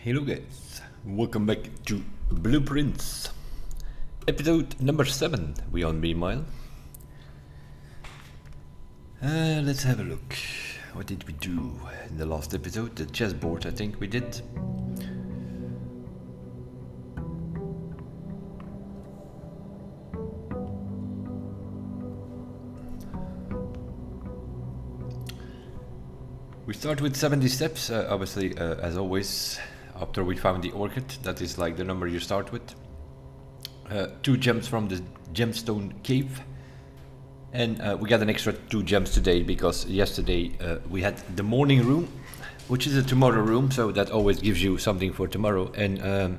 Hello guys, welcome back to Blueprints, episode number 7. We on meanwhile. Let's have a look. What did we do in the last episode? The chessboard, I think we did. We start with 70 steps, obviously, as always, after we found the orchid. That is like the number you start with. 2 gems from the gemstone cave. And we got an extra 2 gems today because yesterday we had the morning room, which is a tomorrow room, so that always gives you something for tomorrow. And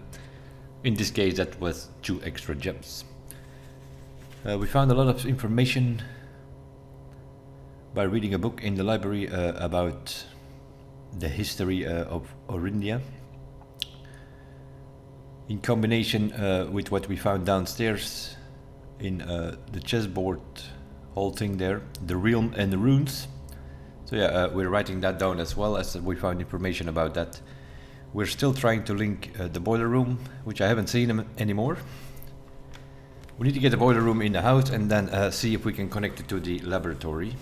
in this case, that was 2 extra gems. We found a lot of information by reading a book in the library about the history of Orindia, in combination with what we found downstairs in the chessboard, whole thing there, the realm and the runes. So yeah, we're writing that down as well, as we found information about that. We're still trying to link the boiler room, which I haven't seen anymore. We need to get the boiler room in the house and then see if we can connect it to the laboratory.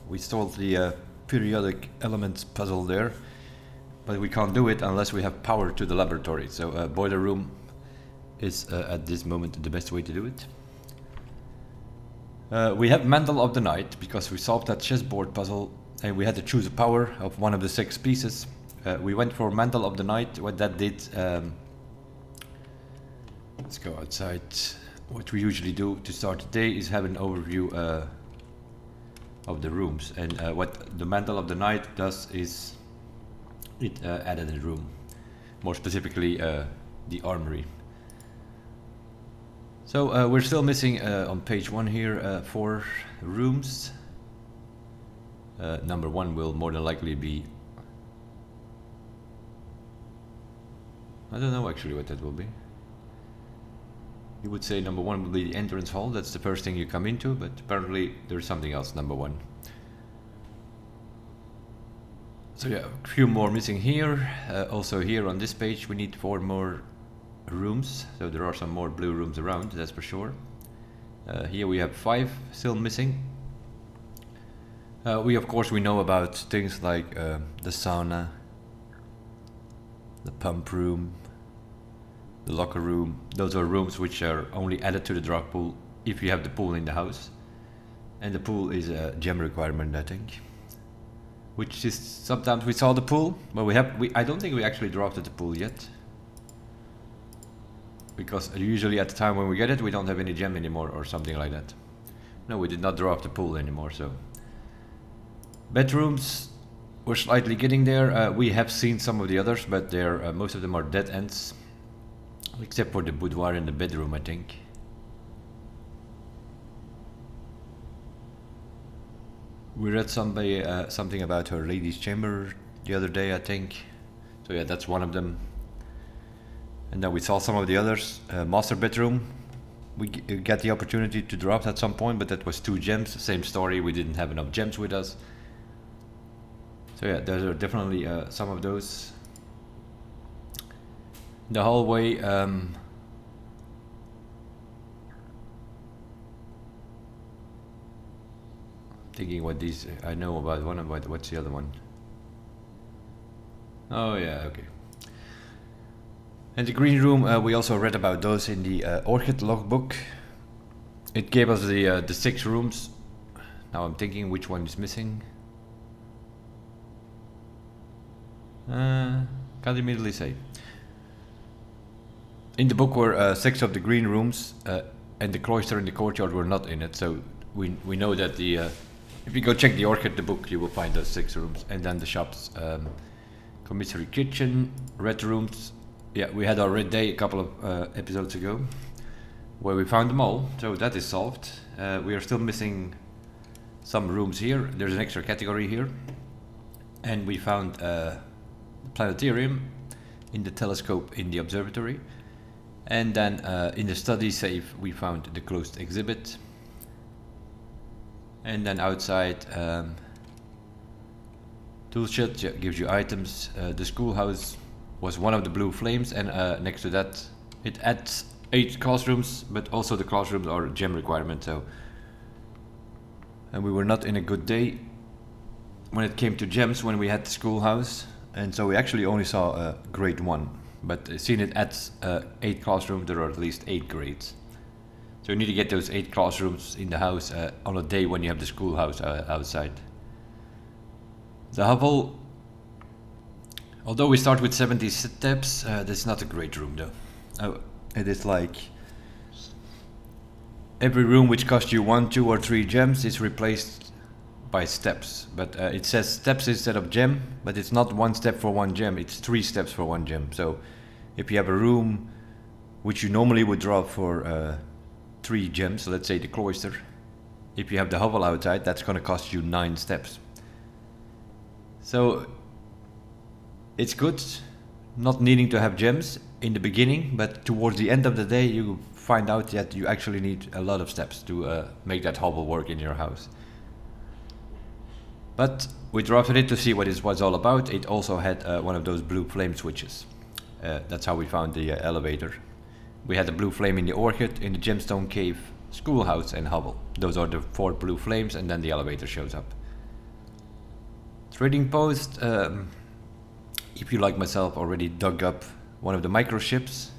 We solved the periodic elements puzzle there, but we can't do it unless we have power to the laboratory. So boiler room is at this moment the best way to do it. We have Mantle of the Night because we solved that chessboard puzzle and we had to choose a power of one of the 6 pieces. We went for Mantle of the Night. What that did, let's go outside. What we usually do to start the day is have an overview of the rooms, and what the Mantle of the Night does is it added a room, more specifically the armory. So we're still missing on page 1 here 4 rooms. Number 1 will more than likely be, I don't know actually what that will be. You would say number 1 will be the entrance hall. That's the first thing you come into, but apparently there's something else, number 1. So yeah, a few more missing here. Also here on this page we need 4 more rooms. So there are some more blue rooms around, that's for sure. Here we have 5 still missing. We know about things like the sauna, the pump room, the locker room. Those are rooms which are only added to the drug pool if you have the pool in the house. And the pool is a gem requirement, I think. Which is, sometimes we saw the pool, but I don't think we actually drafted the pool yet. Because usually at the time when we get it, we don't have any gem anymore or something like that. No, we did not draft the pool anymore, so. Bedrooms, we're slightly getting there. We have seen some of the others, but most of them are dead ends. Except for the boudoir and the bedroom, I think. We read something about her lady's chamber the other day, I think. So yeah, that's one of them. And then we saw some of the others. Master bedroom. We got the opportunity to drop at some point, but that was 2 gems. Same story, we didn't have enough gems with us. So yeah, there are definitely some of those. The hallway, thinking what these, I know about one of what's the other one? Oh yeah, okay. And the green room, we also read about those in the Orchid logbook. It gave us the 6 rooms. Now I'm thinking which one is missing. Can't immediately say. In the book were 6 of the green rooms, and the cloister and the courtyard were not in it. So we know that if you go check the Orchid, the book, you will find those 6 rooms, and then the shops, commissary kitchen, red rooms. Yeah, we had our red day a couple of episodes ago, where we found them all. So that is solved. We are still missing some rooms here. There's an extra category here, and we found the planetarium in the telescope in the observatory. And then in the study safe we found the closed exhibit. And then outside tool shed gives you items. The schoolhouse was one of the blue flames, and next to that it adds 8 classrooms, but also the classrooms are a gem requirement. So, and we were not in a good day when it came to gems when we had the schoolhouse, and so we actually only saw grade 1. But seeing it adds 8 classrooms, there are at least 8 grades. So you need to get those 8 classrooms in the house on a day when you have the schoolhouse outside. The hovel, although we start with 70 steps, that's not a great room though. It is like every room which costs you 1, 2 or 3 gems is replaced by steps. But it says steps instead of gem, but it's not 1 step for 1 gem, it's 3 steps for 1 gem. So if you have a room which you normally would draw for 3 gems, so let's say the cloister, if you have the hovel outside, that's going to cost you 9 steps. So it's good not needing to have gems in the beginning, but towards the end of the day you find out that you actually need a lot of steps to make that hovel work in your house. But we drafted it to see what it was all about. It also had one of those blue flame switches. That's how we found the elevator. We had the blue flame in the orchid, in the gemstone cave, schoolhouse and hovel. Those are the 4 blue flames, and then the elevator shows up. Trading post, if you like myself already dug up one of the microships.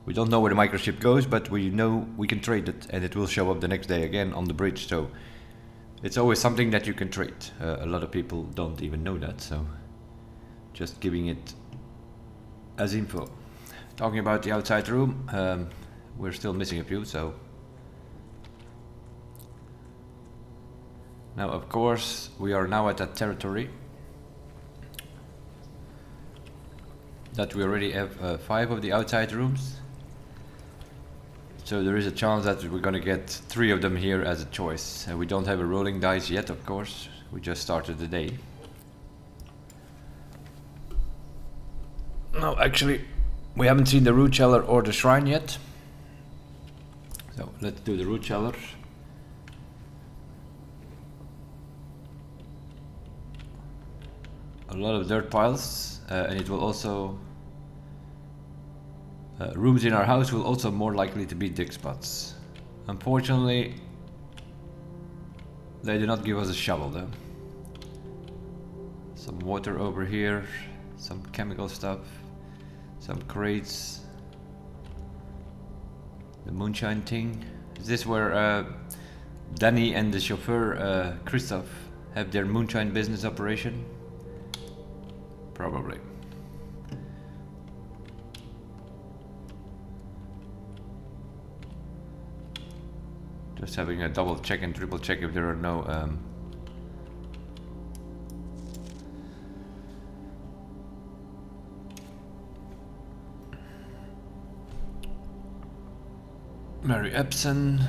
We don't know where the microship goes, but we know we can trade it and it will show up the next day again on the bridge. So it's always something that you can trade. A lot of people don't even know that, so just giving it as info. Talking about the outside room, we're still missing a few, so now of course we are now at that territory that we already have 5 of the outside rooms, so there is a chance that we're gonna get 3 of them here as a choice. We don't have a rolling dice yet, of course, we just started the day. No, actually we haven't seen the root cellar or the shrine yet, so let's do the root cellar. A lot of dirt piles, and it will also rooms in our house will also more likely to be dig spots. Unfortunately they do not give us a shovel though. Some water over here, some chemical stuff, some crates, the moonshine thing. Is this where Danny and the chauffeur Christoph have their moonshine business operation? Probably. Just having a double check and triple check if there are no Mary Epson,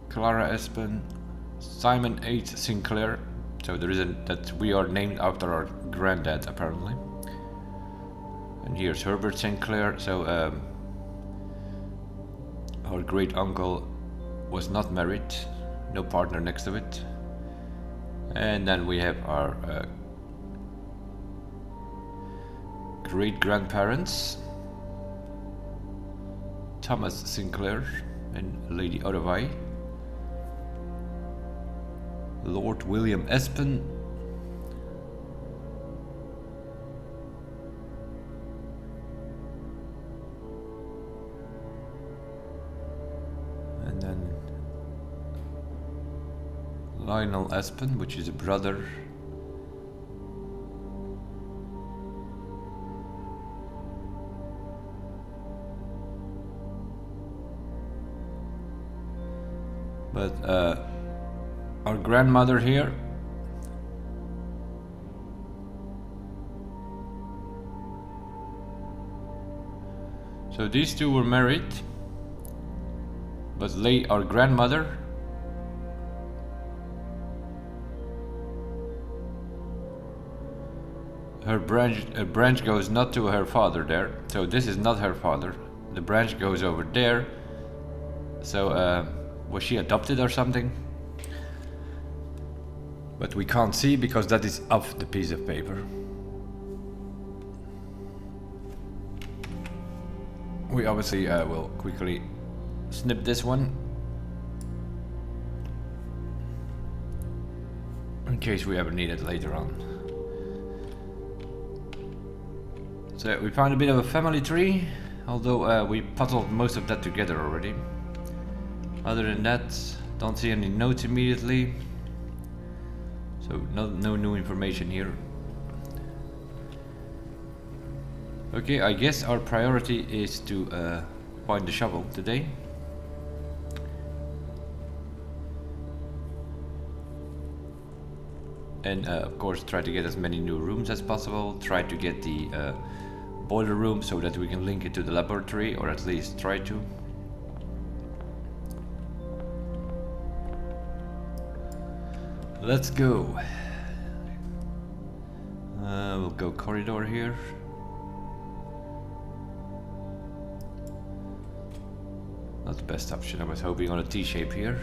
Clara Espen, Simon H. Sinclair. So there isn't that we are named after our granddad apparently. And here's Herbert Sinclair. So our great uncle was not married, no partner next to it. And then we have our great grandparents, Thomas Sinclair and Lady Ottaway, Lord William Espen, and then Lionel Espen, which is a brother. But our grandmother here, so these two were married, but our grandmother her branch goes not to her father there, so this is not her father. The branch goes over there. So was she adopted or something? But we can't see because that is off the piece of paper. We obviously will quickly snip this one in case we ever need it later on. So we found a bit of a family tree, although we puzzled most of that together already. Other than that, don't see any notes immediately, so no new information here. Okay, I guess our priority is to find the shovel today. And of course try to get as many new rooms as possible, try to get the boiler room so that we can link it to the laboratory, or at least try to. Let's go. We'll go corridor here. Not the best option, I was hoping on a T-shape here.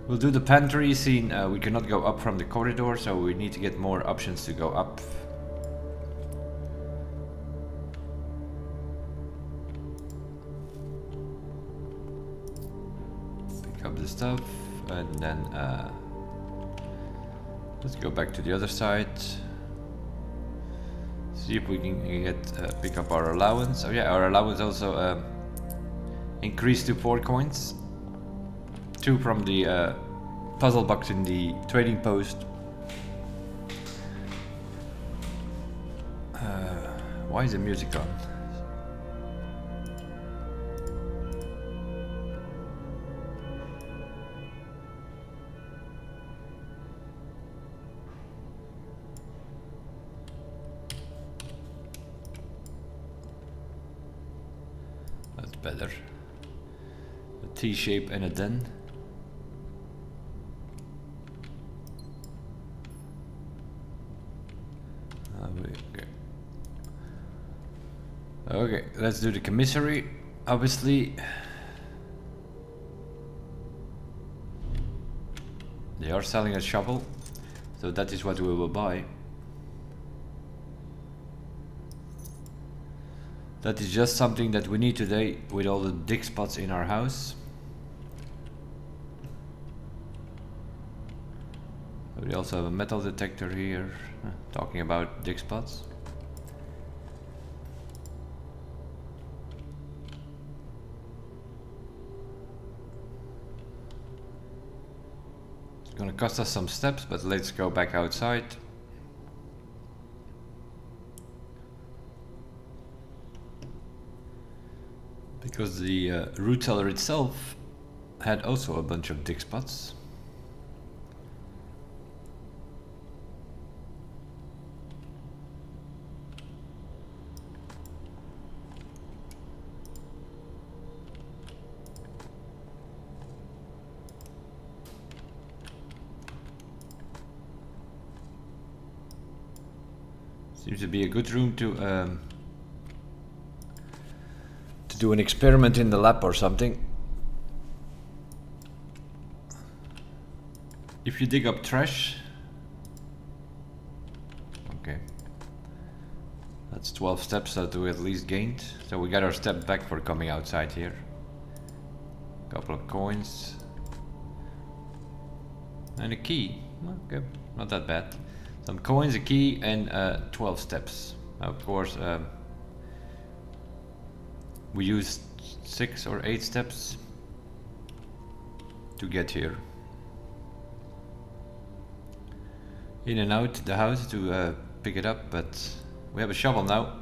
We'll do the pantry scene. We cannot go up from the corridor, so we need to get more options to go up. Pick up the stuff, and then let's go back to the other side. See if we can get pick up our allowance. Oh yeah, our allowance also increased to 4 coins. 2 from the puzzle box in the trading post. Why is the music on? That's better. A T-shape and a den. Okay, let's do the commissary. Obviously, they are selling a shovel, so that is what we will buy. That is just something that we need today with all the dig spots in our house. We also have a metal detector here, talking about dig spots. It's gonna cost us some steps, but let's go back outside. Because the root cellar itself had also a bunch of dig spots. Seems to be a good room to do an experiment in the lab or something. If you dig up trash, okay, that's 12 steps that we at least gained. So we got our step back for coming outside here. Couple of coins and a key. Okay, not that bad. Some coins, a key, and 12 steps. Of course, we used 6 or 8 steps to get here. In and out the house to pick it up, but we have a shovel now.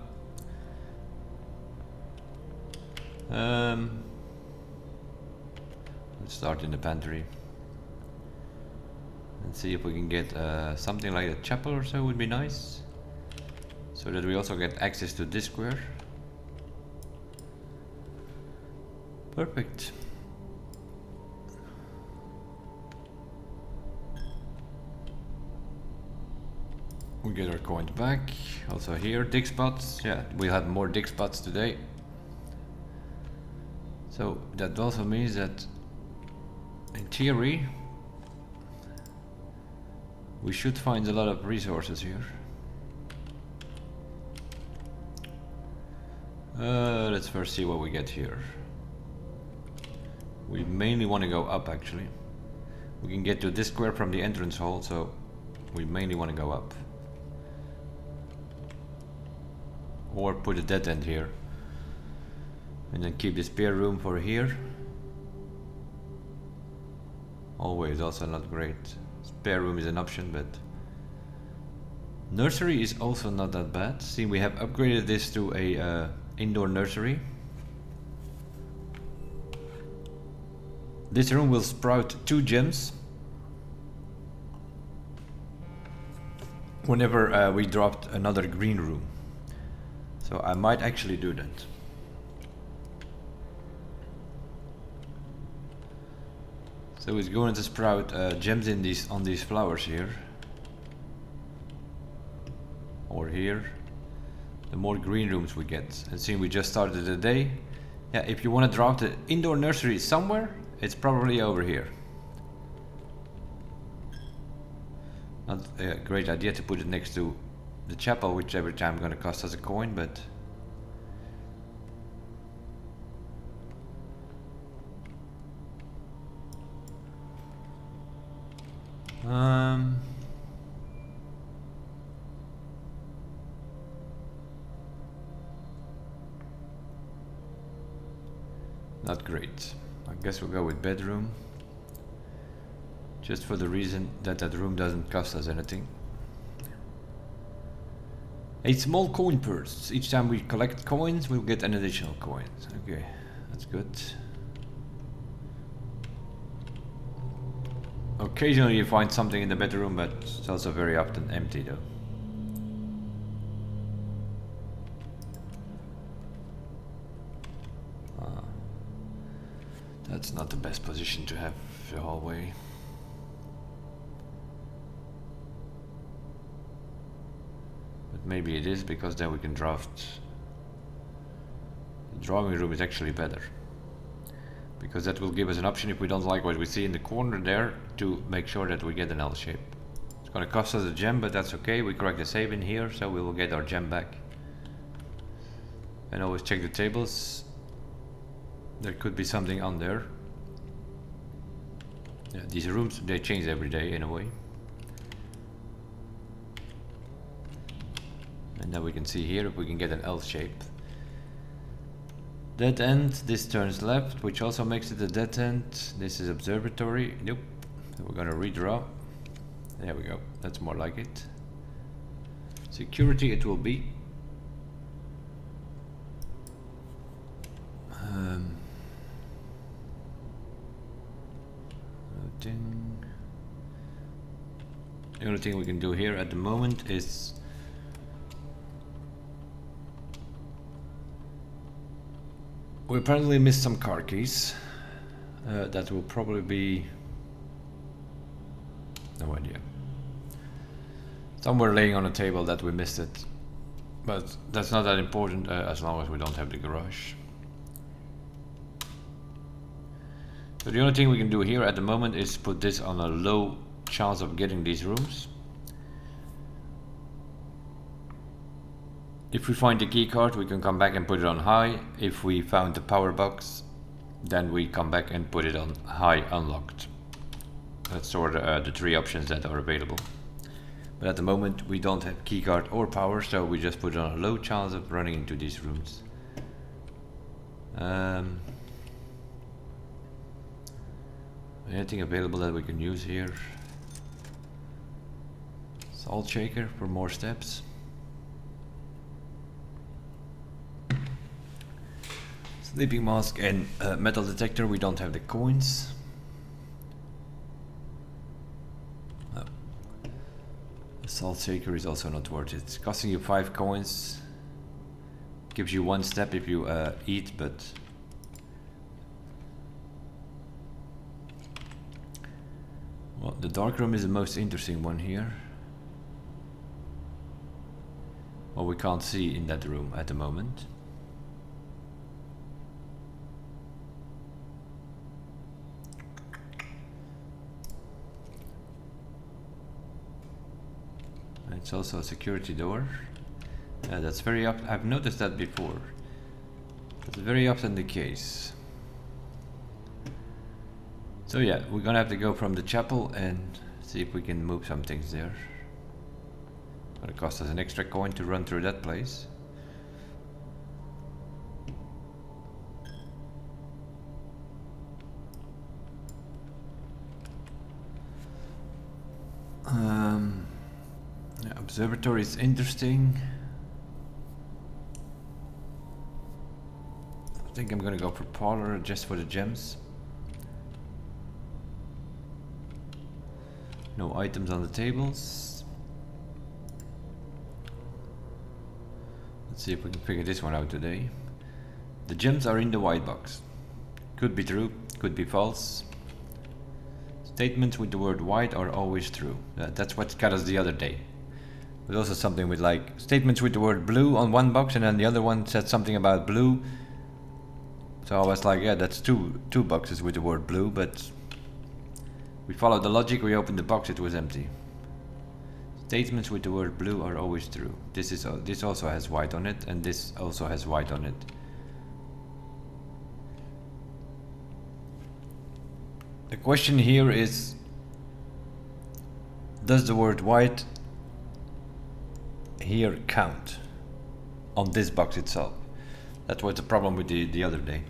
Let's start in the pantry and see if we can get something like a chapel or so would be nice, so that we also get access to this square. Perfect. We get our coins back. Also here, dig spots. Yeah, we have more dig spots today. So that also means that in theory We should find a lot of resources here. Let's first see what we get here. We mainly want to go up actually. We can get to this square from the entrance hall, so we mainly want to go up. Or put a dead end here. And then keep the spare room for here. Always also not great. Spare room is an option, but nursery is also not that bad. See, we have upgraded this to a indoor nursery. This room will sprout 2 gems whenever we dropped another green room. So I might actually do that. So it's going to sprout gems in on these flowers here. Or here. The more green rooms we get. And see, we just started the day. Yeah, if you want to drop the indoor nursery somewhere, it's probably over here. Not a great idea to put it next to the chapel, which every time going to cost us a coin, but not great. I guess we'll go with bedroom. Just for the reason that that room doesn't cost us anything. 8 small coin purse. Each time we collect coins, we'll get an additional coin. Okay, that's good. Occasionally you find something in the bedroom, but it's also very often empty though. That's not the best position to have the hallway. But maybe it is, because then we can draft. The drawing room is actually better, because that will give us an option if we don't like what we see in the corner there to make sure that we get an L shape. It's gonna cost us a gem, but that's okay. We correct the save in here, so we will get our gem back. And always check the tables. There could be something on there. Yeah, these rooms, they change every day in a way. And then we can see here if we can get an L shape. Dead end, this turns left, which also makes it a dead end. This is observatory. Nope. So we're gonna redraw. There we go. That's more like it. Security it will be. The only thing we can do here at the moment is we apparently missed some car keys. That will probably be, no idea, somewhere laying on a table that we missed it, but that's not that important as long as we don't have the garage. So the only thing we can do here at the moment is put this on a low chance of getting these rooms. If we find the key card, we can come back and put it on high. If we found the power box, then we come back and put it on high unlocked. That's sort of the 3 options that are available. But at the moment we don't have key card or power, so we just put it on a low chance of running into these rooms. Anything available that we can use here? Salt shaker for more steps. Sleeping mask and metal detector, we don't have the coins. Oh. The salt shaker is also not worth it. It's costing you 5 coins. Gives you 1 step if you eat, but well, the dark room is the most interesting one here. Well, we can't see in that room at the moment. It's also a security door. That's very often. I've noticed that before. That's very often the case. So yeah, we're gonna have to go from the chapel and see if we can move some things there. Gonna cost us an extra coin to run through that place. Yeah, observatory is interesting. I think I'm gonna go for parlor just for the gems. No items on the tables. Let's see if we can figure this one out today. The gems are in the white box. Could be true, could be false. Statements with the word white are always true. That's what got us the other day. There's also something with like statements with the word blue on one box and then the other one said something about blue. So I was like, yeah, that's two boxes with the word blue, but we followed the logic, we opened the box, it was empty. Statements with the word blue are always true. This also has white on it, and this also has white on it. The question here is, does the word white here count on this box itself? That was the problem with the other day.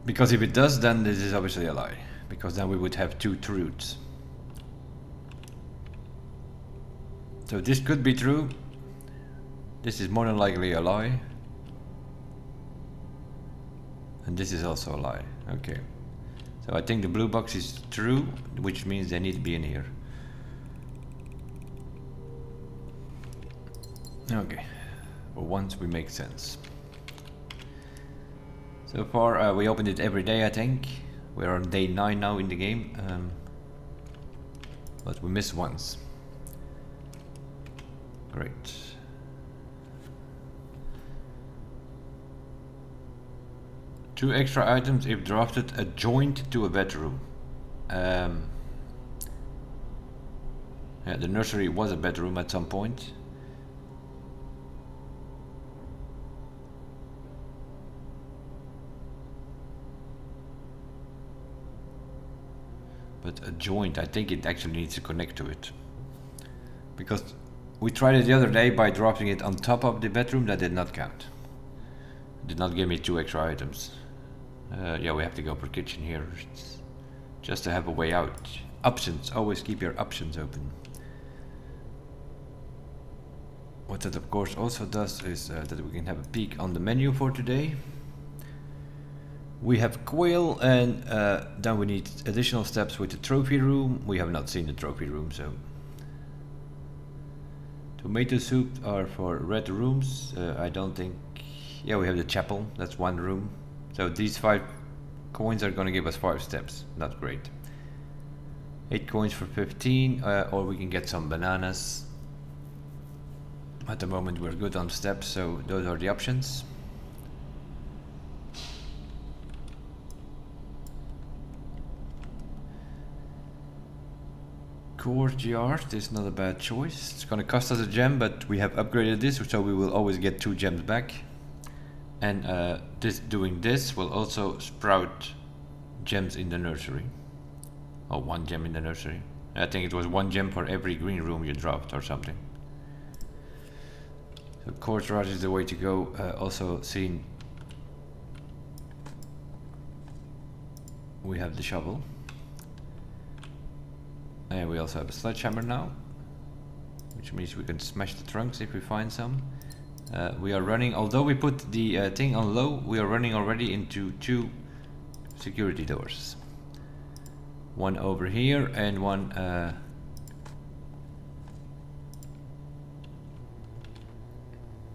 Because if it does, then this is obviously a lie, because then we would have two truths. So this could be true. This is more than likely a lie. And this is also a lie. Okay. So I think the blue box is true, which means they need to be in here. Okay. For once we make sense. So far we opened it every day, I think. We're on day 9 now in the game. But we missed once. Great. Two extra items if drafted adjoined to a bedroom. Yeah, the nursery was a bedroom at some point. But adjoined, I think it actually needs to connect to it. Because we tried it the other day by dropping it on top of the bedroom, that did not count. It did not give me two extra items. Yeah, we have to go for kitchen here, just to have a way out. Options, always keep your options open. What that of course also does is that we can have a peek on the menu for today. We have quail, and then we need additional steps with the trophy room. We have not seen the trophy room, so. Tomato soup are for red rooms. I don't think. Yeah, we have the chapel, that's one room. So these 5 coins are going to give us 5 steps. Not great. 8 coins for 15, or we can get some bananas. At the moment we're good on steps, so those are the options. Courtyard is not a bad choice. It's going to cost us a gem, but we have upgraded this, so we will always get 2 gems back. And doing this will also sprout gems in the nursery. Oh, 1 gem in the nursery. I think it was 1 gem for every green room you dropped or something. So courtyard is the way to go. Also seen. We have the shovel. And we also have a sledgehammer now, which means we can smash the trunks if we find some. We are running, although we put the thing on low, we are running already into 2 security doors. One over here and one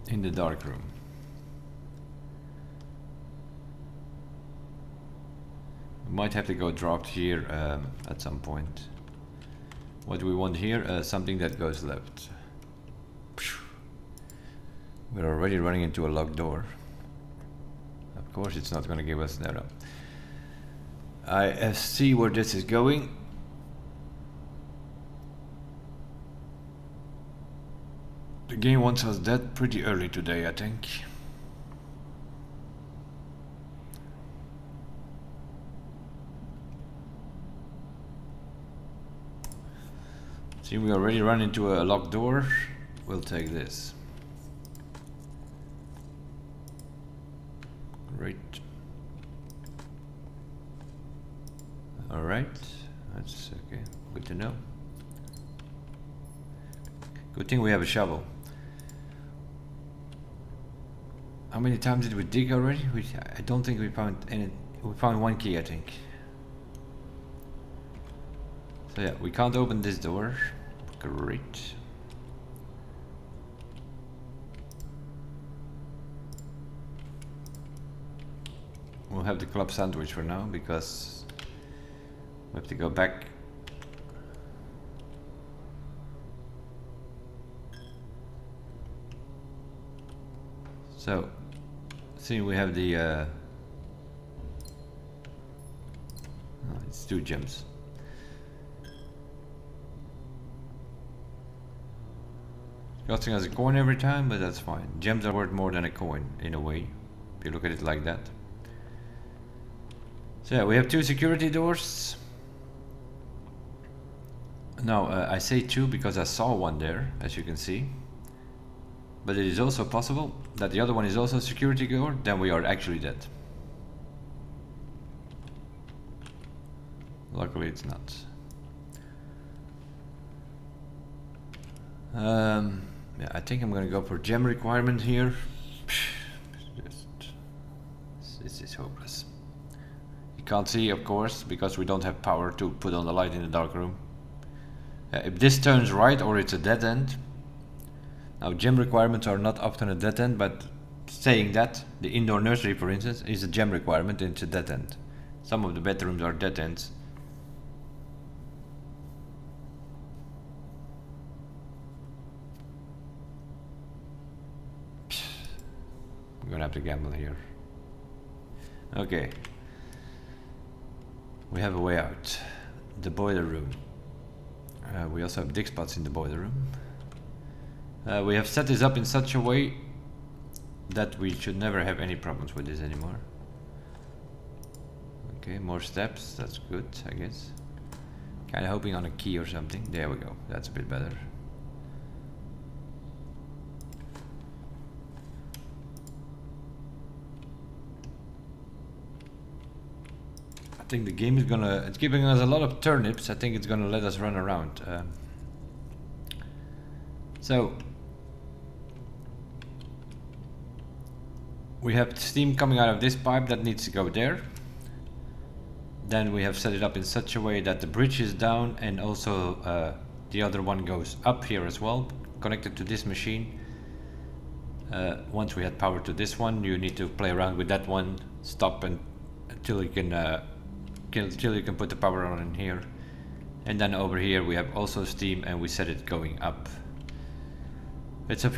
in the dark room. We might have to go dropped here at some point. What do we want here? Something that goes left. We're already running into a locked door. Of course it's not going to give us no. I see where this is going. The game wants us dead pretty early today, I think. See, we already run into a locked door. We'll take this. Great. Alright, that's okay. Good to know. Good thing we have a shovel. How many times did we dig already? I don't think we found any. We found one key, I think. So yeah, we can't open this door. Great. We'll have the club sandwich for now because we have to go back. So, see, we have the oh, it's 2 gems. Costing us a coin every time, but that's fine. Gems are worth more than a coin, in a way, if you look at it like that. So yeah, we have 2 security doors. Now, I say 2 because I saw one there, as you can see. But it is also possible that the other one is also a security door, then we are actually dead. Luckily it's not. Yeah, I think I'm gonna go for gem requirement here. This is hopeless. You can't see, of course, because we don't have power to put on the light in the dark room. If this turns right or it's a dead end. Now, gem requirements are not often a dead end, but saying that, the indoor nursery, for instance, is a gem requirement and it's a dead end. Some of the bedrooms are dead ends. I'm gonna have to gamble here. Okay. We have a way out. The boiler room. We also have dig spots in the boiler room. We have set this up in such a way that we should never have any problems with this anymore. Okay, more steps, that's good, I guess. Kinda hoping on a key or something. There we go, that's a bit better. I think the game is it's giving us a lot of turnips. I think it's gonna let us run around. So we have steam coming out of this pipe that needs to go there. Then we have set it up in such a way that the bridge is down and also the other one goes up here as well, connected to this machine. Once we had power to this one, you need to play around with that one, stop until you can put the power on in here. And then over here we have also steam and we set it going up. It's a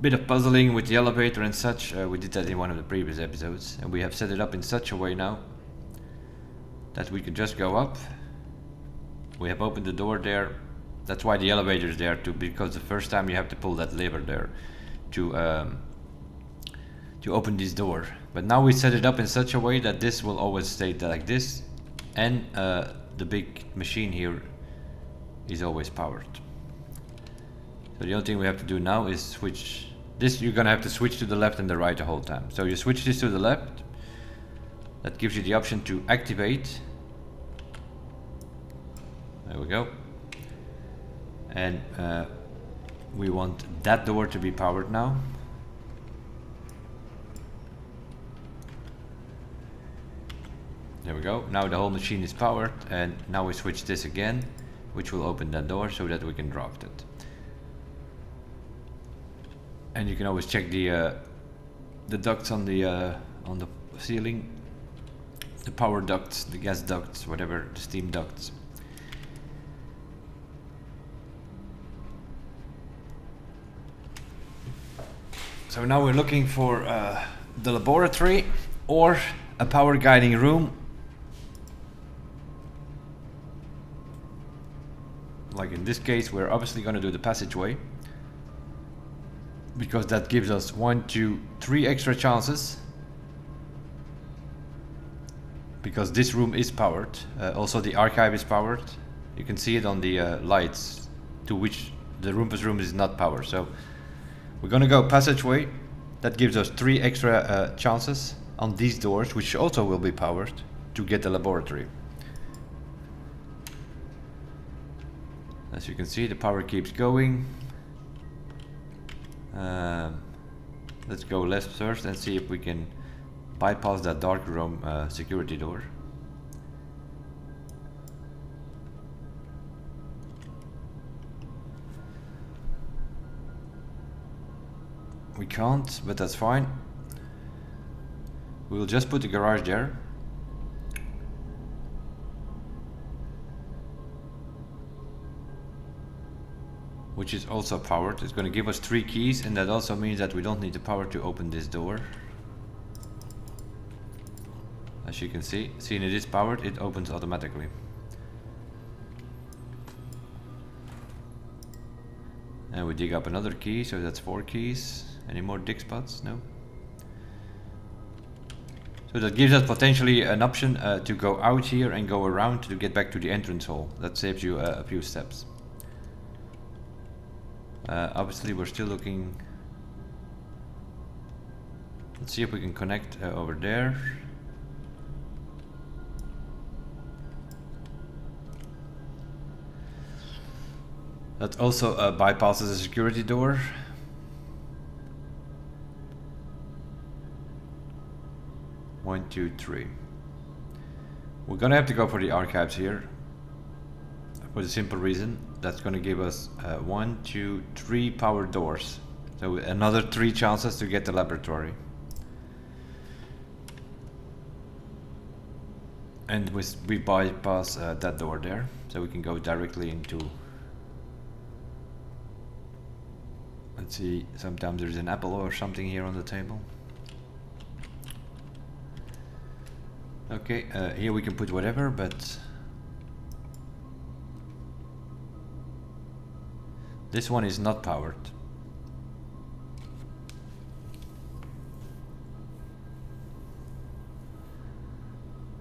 bit of puzzling with the elevator and such. We did that in one of the previous episodes, and we have set it up in such a way now that we can just go up. We have opened the door there. That's why the elevator is there too, because the first time you have to pull that lever there to open this door. But now we set it up in such a way that this will always stay like this, and the big machine here is always powered. So the only thing we have to do now is switch this. You're gonna have to switch to the left and the right the whole time. So you switch this to the left. That gives you the option to activate. There we go. And we want that door to be powered now. There we go. Now the whole machine is powered, and now we switch this again, which will open that door so that we can draft it. And you can always check the ducts on the ceiling, the power ducts, the gas ducts, whatever, the steam ducts. So now we're looking for the laboratory or a power guiding room. Like in this case, we're obviously going to do the passageway. because that gives us 1, 2, 3 extra chances. Because this room is powered. Also the archive is powered. You can see it on the lights, to which the Rumpus room is not powered. So we're gonna go passageway. That gives us 3 extra chances on these doors, which also will be powered, to get the laboratory. As you can see, the power keeps going. Let's go left first and see if we can bypass that dark room security door. We can't, but that's fine. We'll just put the garage there. Which is also powered. It's going to give us 3 keys, and that also means that we don't need the power to open this door. As you can see, seeing it is powered, it opens automatically. And we dig up another key, so that's 4 keys. Any more dig spots? No. So that gives us potentially an option to go out here and go around to get back to the entrance hall. That saves you a few steps. Obviously we're still looking. Let's see if we can connect over there. That also bypasses the security door. One, two, three. We're gonna have to go for the archives here, for the simple reason that's gonna give us 1, 2, 3 power doors. So another 3 chances to get the laboratory. And we bypass that door there, so we can go directly into. Let's see, sometimes there's an apple or something here on the table. Okay, here we can put whatever, but this one is not powered.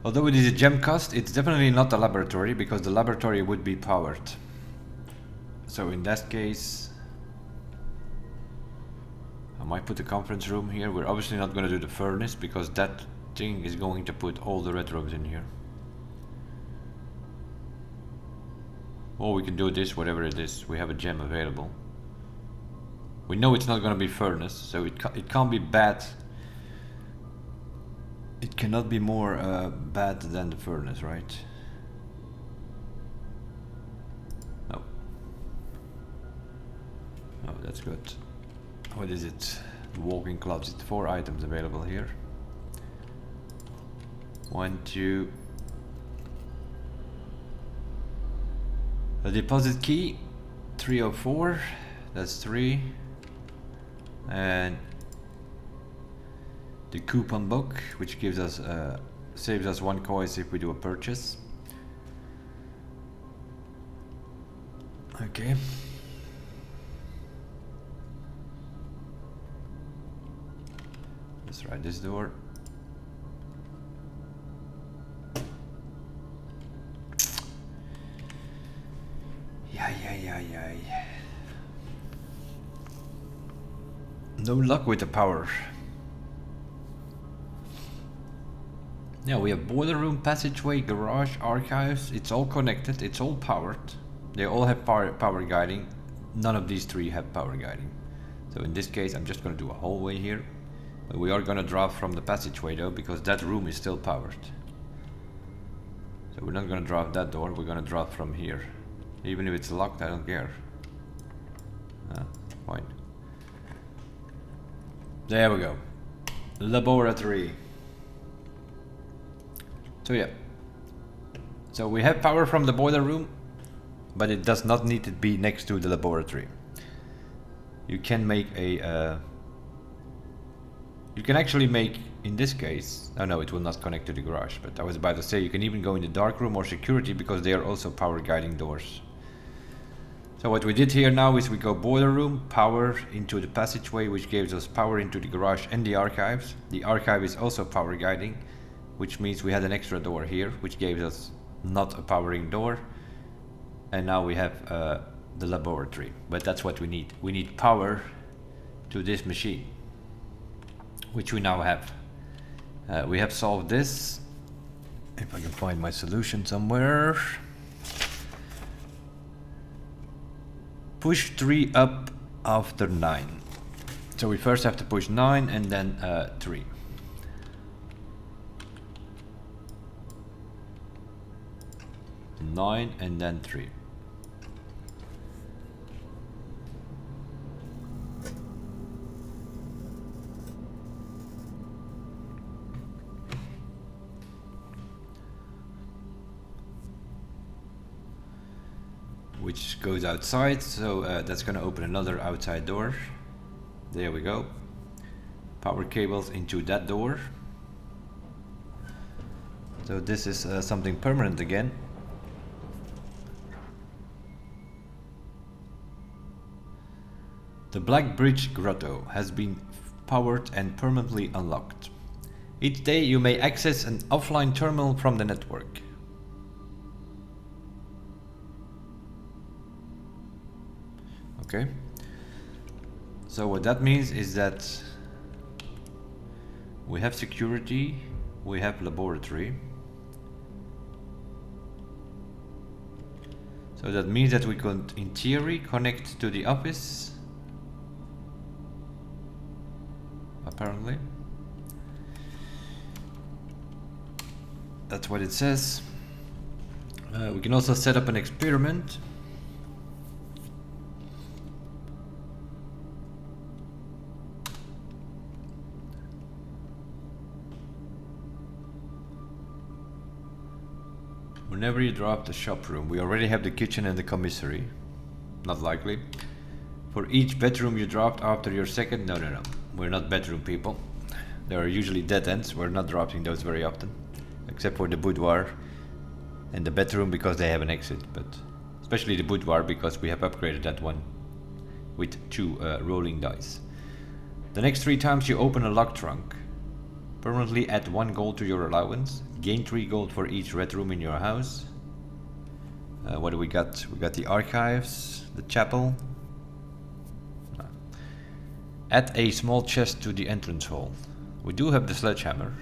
Although it is a gem cost, it's definitely not a laboratory, because the laboratory would be powered. So in that case, I might put the conference room here. We're obviously not going to do the furnace, because that thing is going to put all the red rooms in here. Or we can do this, whatever it is. We have a gem available. We know it's not going to be furnace, so it can't be bad. It cannot be more bad than the furnace, right? No. Oh, that's good. What is it? Walking clubs. It's 4 items available here. 1, 2. A deposit key. 304. That's 3. And the coupon book, which gives us saves us 1 coin if we do a purchase. Okay. Let's try this door. Yeah. No luck with the power. Yeah, we have boiler room, passageway, garage, archives. It's all connected. It's all powered. They all have power guiding. None of these 3 have power guiding. So in this case, I'm just going to do a hallway here. But we are going to drop from the passageway though, because that room is still powered. So we're not going to drop that door. We're going to drop from here. Even if it's locked, I don't care. Fine. There we go. Laboratory. So yeah. So we have power from the boiler room, but it does not need to be next to the laboratory. You can make a... you can actually make, in this case... Oh no, it will not connect to the garage, but I was about to say you can even go in the dark room or security, because they are also power guiding doors. So what we did here now is we go boiler room, power into the passageway, which gives us power into the garage and the archives. The archive is also power guiding, which means we had an extra door here, which gave us not a powering door. And now we have the laboratory, but that's what we need. We need power to this machine, which we now have. We have solved this. If I can find my solution somewhere. Push 3 up after 9. So we first have to push 9 and then 3. Nine and then 3. Which goes outside, so that's gonna open another outside door. There we go. Power cables into that door. So this is something permanent again. The Blackbridge Grotto has been powered and permanently unlocked. Each day you may access an offline terminal from the network. Okay. So what that means is that we have security, we have laboratory. So that means that we could, in theory, connect to the office. Apparently. That's what it says. We can also set up an experiment. Whenever you drop the shop room, we already have the kitchen and the commissary. Not likely. For each bedroom you dropped after your second... No. We're not bedroom people. There are usually dead ends. We're not dropping those very often. Except for the boudoir and the bedroom because they have an exit. But especially the boudoir because we have upgraded that one with 2 rolling dice. The next 3 times you open a lock trunk, permanently add 1 gold to your allowance. Gain 3 gold for each red room in your house. What do we got? We got the archives, the chapel. Add a small chest to the entrance hall. We do have the sledgehammer.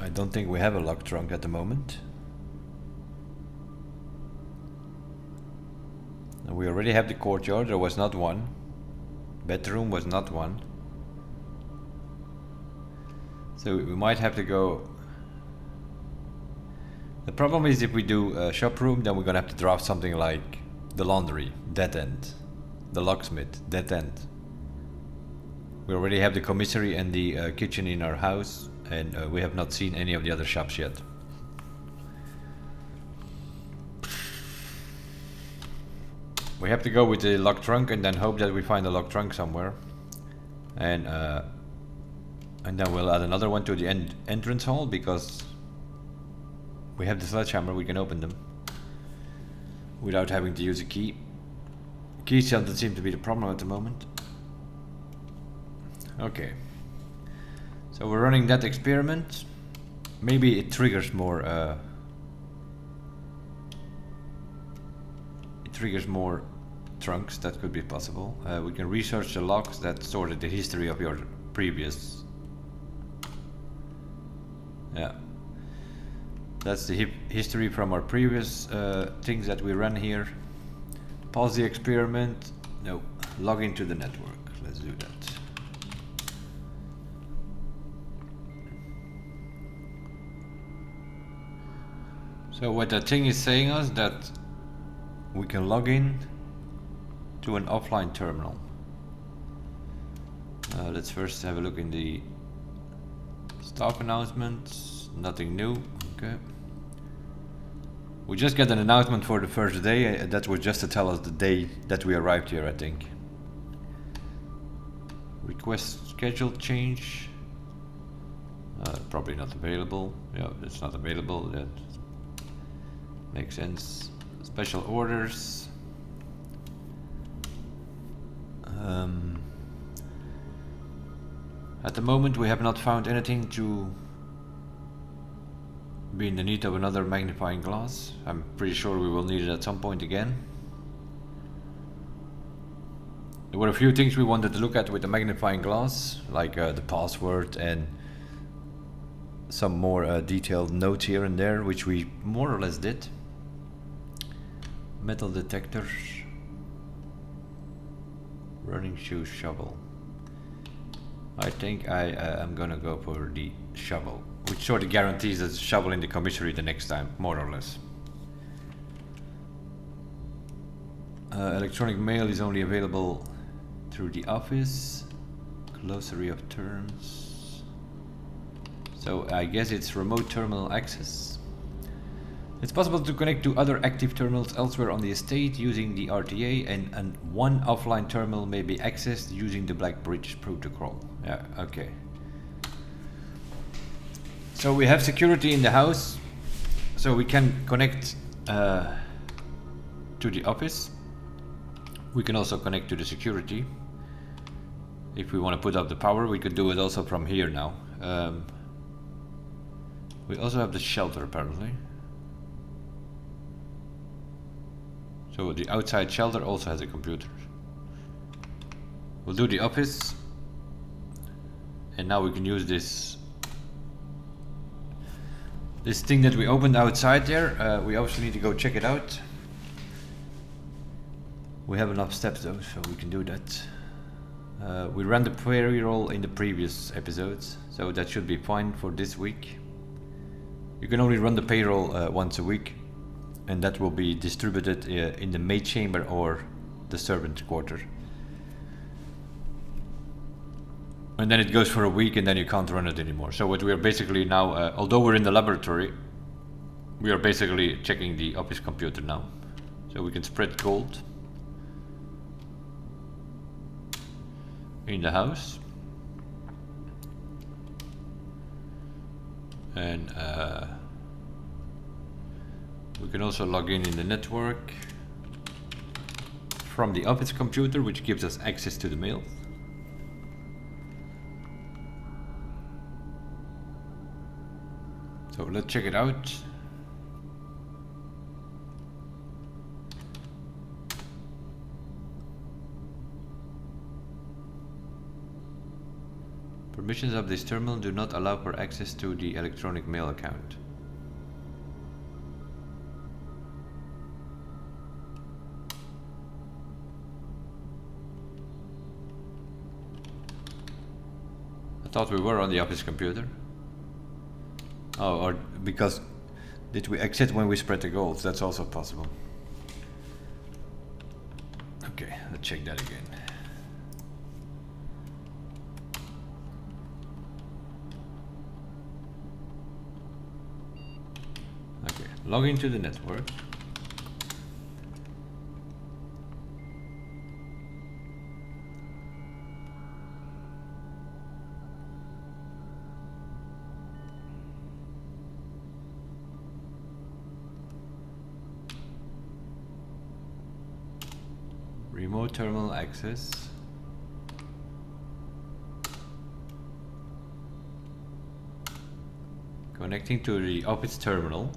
I don't think we have a lock trunk at the moment. We already have the courtyard, there was not one. Bedroom was not one. So we might have to go... The problem is if we do a shop room, then we're gonna have to drop something like the laundry, dead end. The locksmith, dead end. We already have the commissary and the kitchen in our house, and we have not seen any of the other shops yet. We have to go with the lock trunk and then hope that we find a lock trunk somewhere. And then we'll add another one to the entrance hall because we have the sledgehammer, we can open them without having to use a key. Keys doesn't seem to be the problem at the moment. Okay. So we're running that experiment. Maybe it triggers more trunks, that could be possible. We can research the logs that sorted the history of your previous... Yeah. That's the history from our previous things that we ran here. Pause the experiment. No. Log into the network. Let's do that. So what that thing is saying us that we can log in to an offline terminal. Let's first have a look in the staff announcements. Nothing new. Okay. We just got an announcement for the first day. That was just to tell us the day that we arrived here, I think. Request schedule change. Probably not available. Yeah, it's not available. That makes sense. Special orders. At the moment we have not found anything to be in the need of another magnifying glass. I'm pretty sure we will need it at some point again. There were a few things we wanted to look at with the magnifying glass, like the password and some more detailed notes here and there, which we more or less did. Metal detector. Running shoe shovel. I think I am gonna go for the shovel, which sort of guarantees us a shovel in the commissary the next time, more or less. Electronic mail is only available through the office. Glossary of terms. So I guess it's remote terminal access. It's possible to connect to other active terminals elsewhere on the estate using the RTA, and one offline terminal may be accessed using the Blackbridge protocol. Yeah, okay. So we have security in the house, so we can connect to the office. We can also connect to the security. If we want to put up the power, we could do it also from here now. We also have the shelter apparently. So the outside shelter also has a computer. We'll do the office. And now we can use this thing that we opened outside there. We obviously need to go check it out. We have enough steps though, so we can do that. We ran the payroll in the previous episodes, so that should be fine for this week. You can only run the payroll once a week, and that will be distributed in the maid chamber or the servant quarter. And then it goes for a week and then you can't run it anymore. So what we are basically now, although we're in the laboratory, we are basically checking the office computer now. So we can spread gold in the house. And we can also log in the network from the office computer, which gives us access to the mail. So let's check it out. Permissions of this terminal do not allow for access to the electronic mail account. I thought we were on the office computer. Oh, or because did we exit when we spread the gold? That's also possible. Okay, let's check that again. Okay, log into the network. Remote terminal access. Connecting to the office terminal.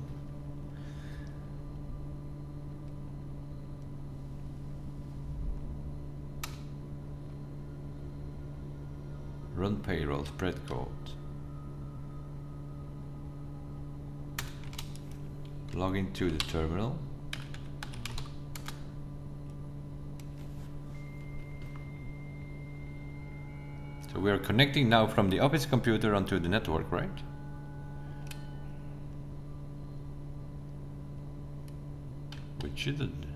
Run payroll, spread code. Log into the terminal. So we are connecting now from the office computer onto the network, right? Which shouldn't.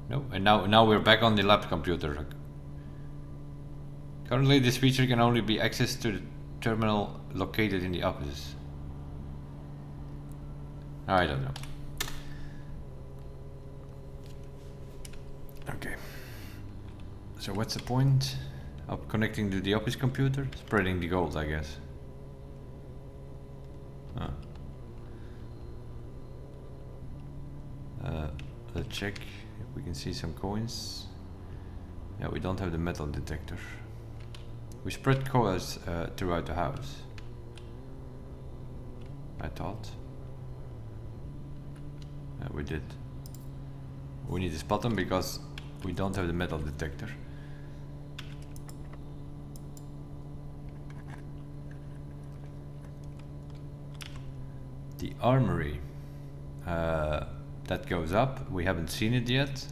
No, and now we're back on the lab computer. Currently this feature can only be accessed to the terminal located in the office. I don't know. Okay. So what's the point? Up connecting to the office computer, spreading the gold, I guess. Huh. Let's check if we can see some coins. Yeah, we don't have the metal detector. We spread coins throughout the house, I thought. Yeah, we did. We need to spot them because we don't have the metal detector. The armory. That goes up. We haven't seen it yet.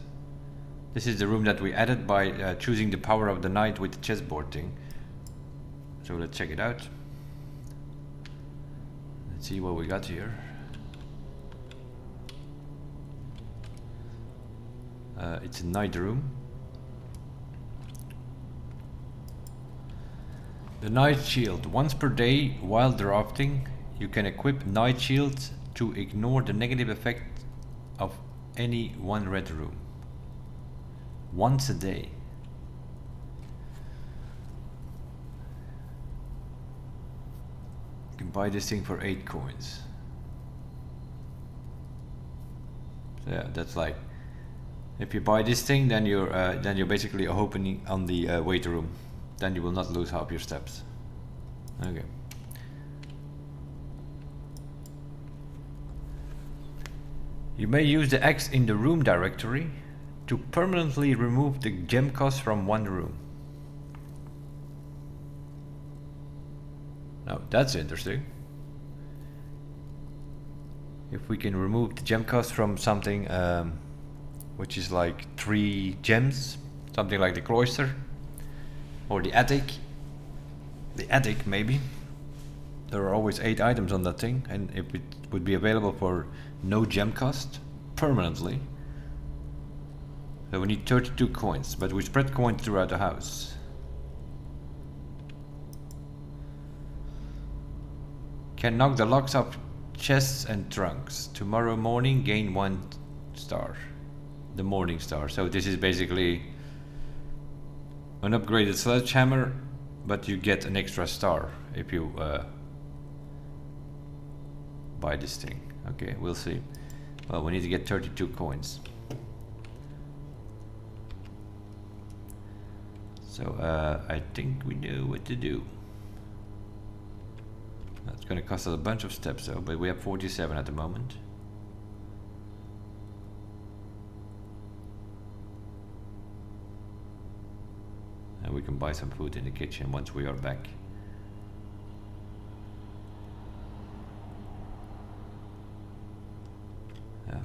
This is the room that we added by choosing the power of the night with the chessboard thing. So let's check it out. Let's see what we got here. It's a night room. The night shield. Once per day while drafting, you can equip night shields to ignore the negative effect of any one red room. Once a day. You can buy this thing for 8 coins. So yeah, that's like, if you buy this thing, then you're basically opening on the weight room. Then you will not lose half your steps. Okay. You may use the X in the room directory to permanently remove the gem cost from one room. Now that's interesting. If we can remove the gem cost from something which is like 3 gems, something like the cloister or the attic. The attic maybe. There are always 8 items on that thing, and if it would be available for no gem cost permanently. So we need 32 coins, but we spread coins throughout the house. Can knock the locks off chests and trunks. Tomorrow morning gain 1 star. The morning star. So this is basically an upgraded sledgehammer, but you get an extra star if you buy this thing. Okay, we'll see. Well, we need to get 32 coins. So I think we know what to do. That's gonna cost us a bunch of steps though, but we have 47 at the moment. And we can buy some food in the kitchen once we are back. Yeah.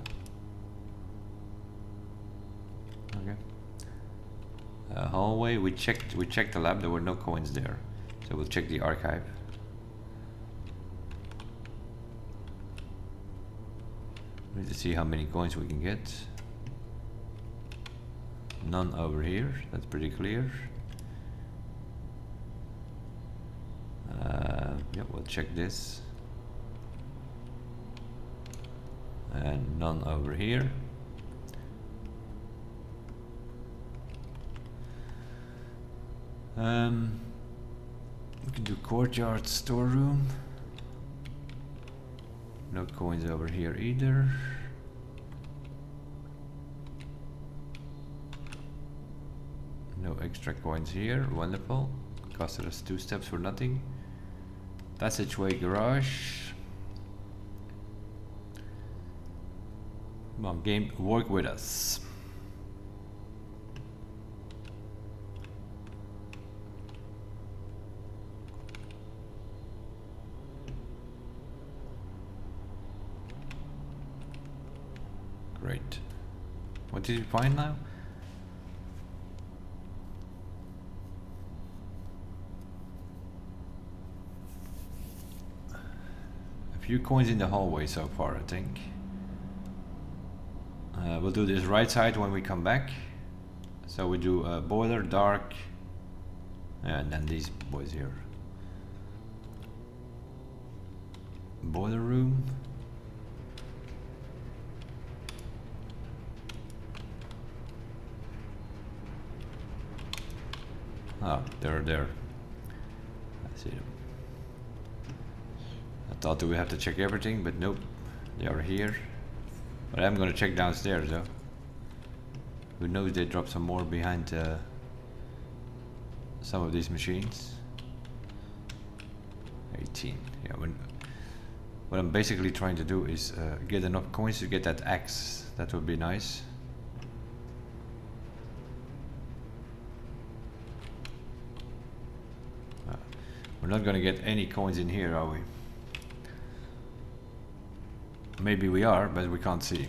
Okay. Hallway. We checked the lab. There were no coins there, so we'll check the archive. We need to see how many coins we can get. None over here. That's pretty clear. Yeah, we'll check this. And none over here. We can do courtyard storeroom. No coins over here either. No extra coins here. Wonderful. Costed us 2 steps for nothing. Passageway garage. Come on, game, work with us. Great. What did you find now? A few coins in the hallway so far, I think. We'll do this right side when we come back. So we do boiler, dark, and then these boys here. Boiler room. Oh, they're there. I see them. I thought that we have to check everything, but nope. They are here. But I'm gonna check downstairs though. Who knows, they drop some more behind some of these machines. 18. Yeah, what I'm basically trying to do is get enough coins to get that axe. That would be nice. We're not gonna get any coins in here, are we? Maybe we are, but we can't see.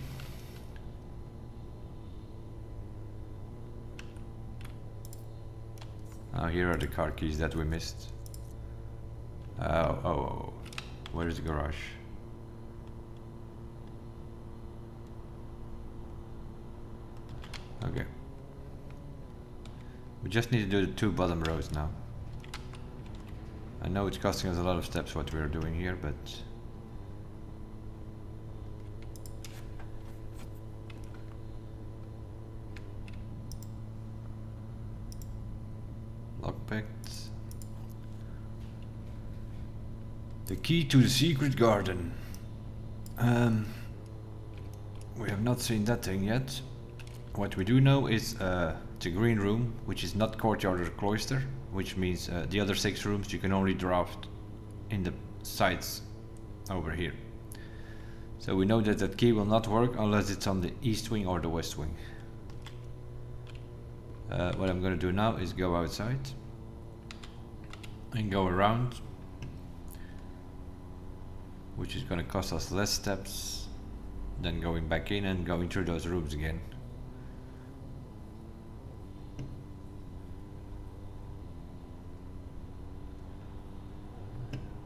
Oh, here are the car keys that we missed. Oh, where is the garage? Okay. We just need to do the 2 bottom rows now. I know it's costing us a lot of steps what we're doing here, but lockpicked. The key to the secret garden. We have not seen that thing yet. What we do know is the green room, which is not courtyard or cloister, which means the other 6 rooms you can only draft in the sides over here. So we know that that key will not work unless it's on the east wing or the west wing. What I'm going to do now is go outside and go around, which is going to cost us less steps than going back in and going through those rooms again.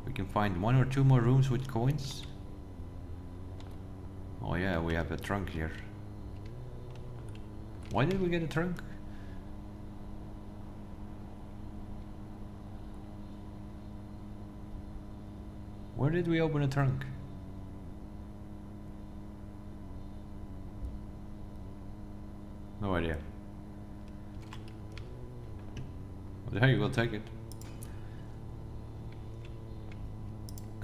We can find 1 or 2 more rooms with coins. Oh yeah, we have a trunk here. Why did we get a trunk? Where did we open a trunk? No idea. Well, hey, we'll take it.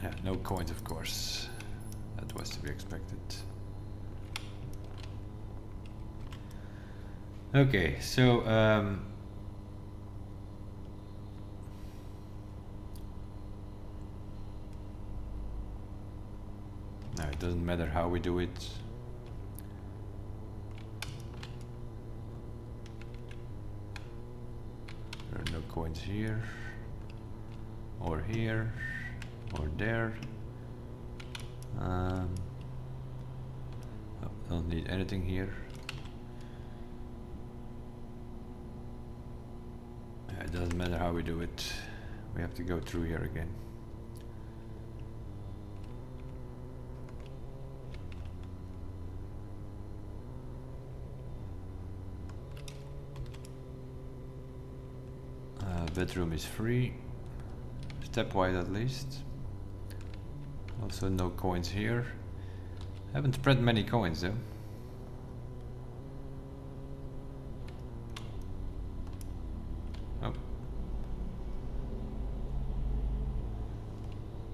Yeah, no coins, of course. That was to be expected. Okay, so no, it doesn't matter how we do it. There are no coins here, or here, or there. Oh, don't need anything here. Yeah, it doesn't matter how we do it. We have to go through here again. Bedroom is free, stepwise at least. Also no coins here. Haven't spread many coins though. Oh.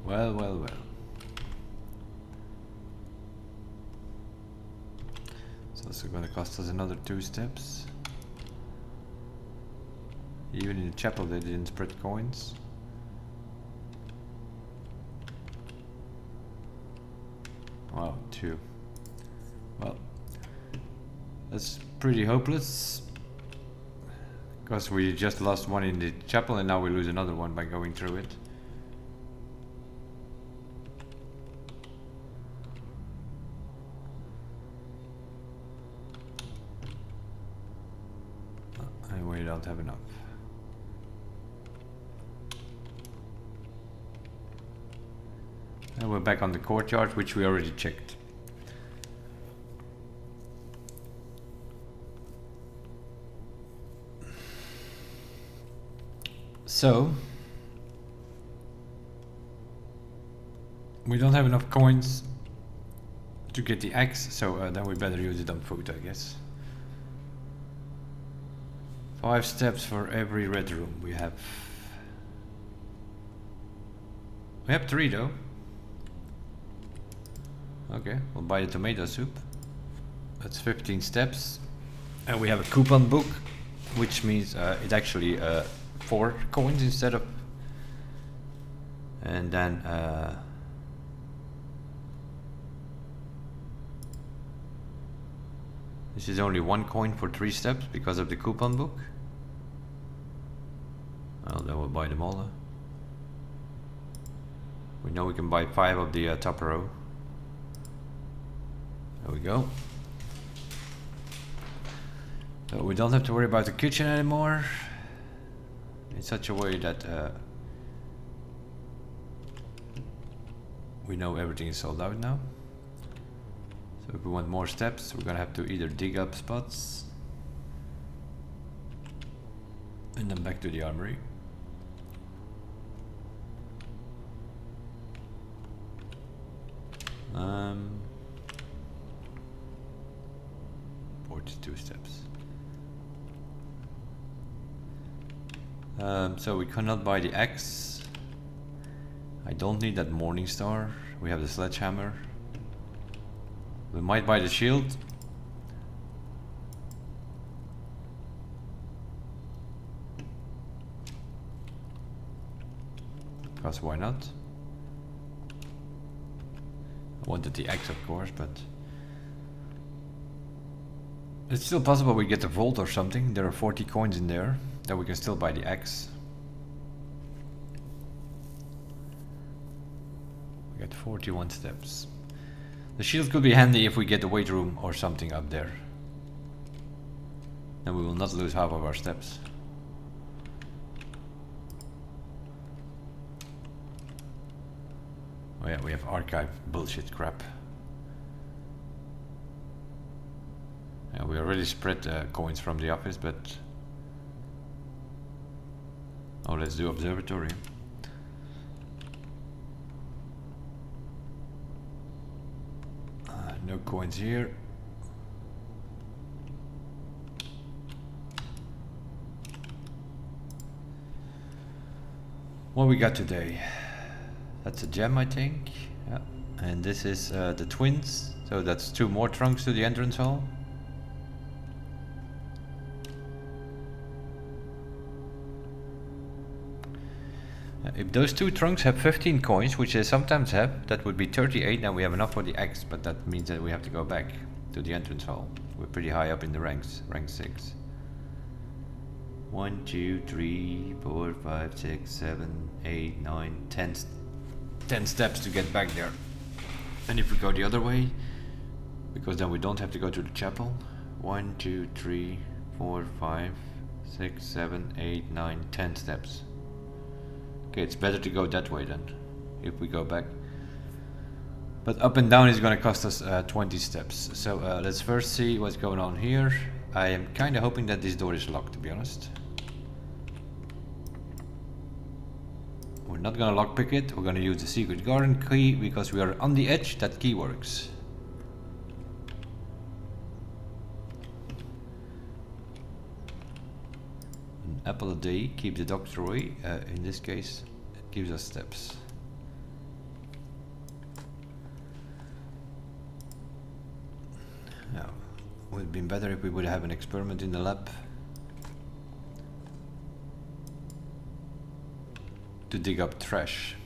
Well, well, well. It's also gonna cost us another 2 steps. Even in the chapel they didn't spread coins. Wow, 2. Well, that's pretty hopeless. Because we just lost 1 in the chapel and now we lose another 1 by going through it. Anyway, I don't have enough. And we're back on the courtyard, which we already checked. So we don't have enough coins to get the axe, so then we better use it on food, I guess. 5 steps for every red room. We have 3 though. Okay, we'll buy the tomato soup. That's 15 steps. And we have a coupon book, which means it's actually 4 coins instead of. And then this is only 1 coin for 3 steps because of the coupon book. Well, then we'll buy them all. We know we can buy 5 of the top row. There we go. So we don't have to worry about the kitchen anymore. In such a way that we know everything is sold out now. So if we want more steps, we're gonna have to either dig up spots and then back to the armory. Um, 42 steps. So we cannot buy the axe. I don't need that morning star. We have the sledgehammer. We might buy the shield. Because why not? I wanted the axe, of course, but it's still possible we get the vault or something. There are 40 coins in there that we can still buy the axe. We got 41 steps. The shield could be handy if we get the weight room or something up there. Then we will not lose half of our steps. Oh yeah, we have archive bullshit crap. Yeah, we already spread coins from the office, but oh, let's do observatory. No coins here. What we got today? That's a gem, I think. Yeah. And this is the twins. So that's 2 more trunks to the entrance hall. If those 2 trunks have 15 coins, which they sometimes have, that would be 38. Now we have enough for the X, but that means that we have to go back to the entrance hall. We're pretty high up in the ranks, rank 6. 1, 2, 3, 4, 5, 6, 7, 8, 9, 10 steps to get back there. And if we go the other way, because then we don't have to go to the chapel. 1, 2, 3, 4, 5, 6, 7, 8, 9, 10 steps. Okay, it's better to go that way then, if we go back. But up and down is going to cost us 20 steps. So let's first see what's going on here. I am kind of hoping that this door is locked, to be honest. We're not going to lockpick it. We're going to use the secret garden key because we are on the edge. That key works. An apple a day keeps the doctor away. In this case, it gives us steps. Now, it would have been better if we would have an experiment in the lab to dig up trash.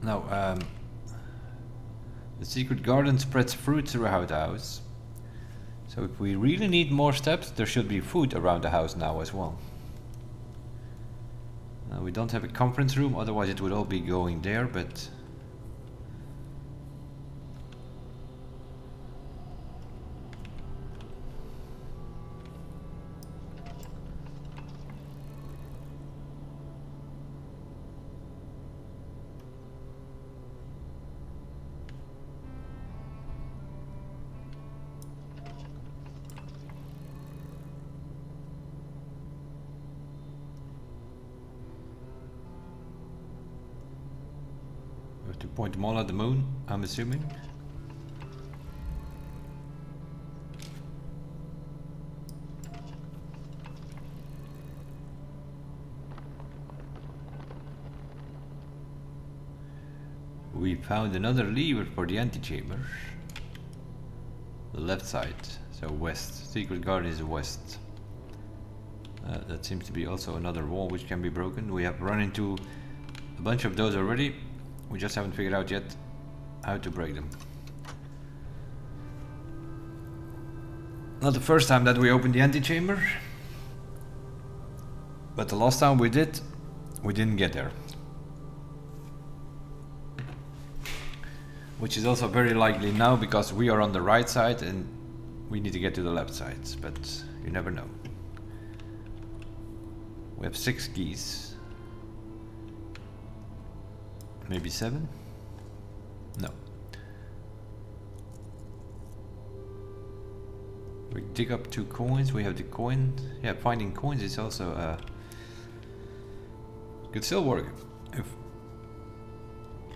Now, the secret garden spreads fruit throughout the house. So if we really need more steps, there should be food around the house now as well. We don't have a conference room, otherwise it would all be going there, but we have to point them all at the moon, I'm assuming. we found another lever for the antechamber. The left side, so west. Secret garden is west. That seems to be also another wall which can be broken. We have run into a bunch of those already. We just haven't figured out yet how to break them. Not the first time that we opened the antechamber, but the last time we did, we didn't get there. Which is also very likely now because we are on the right side and we need to get to the left side, but you never know. We have 6 keys. Maybe 7? No. We dig up 2 coins, we have the coin. Yeah, finding coins is also could still work.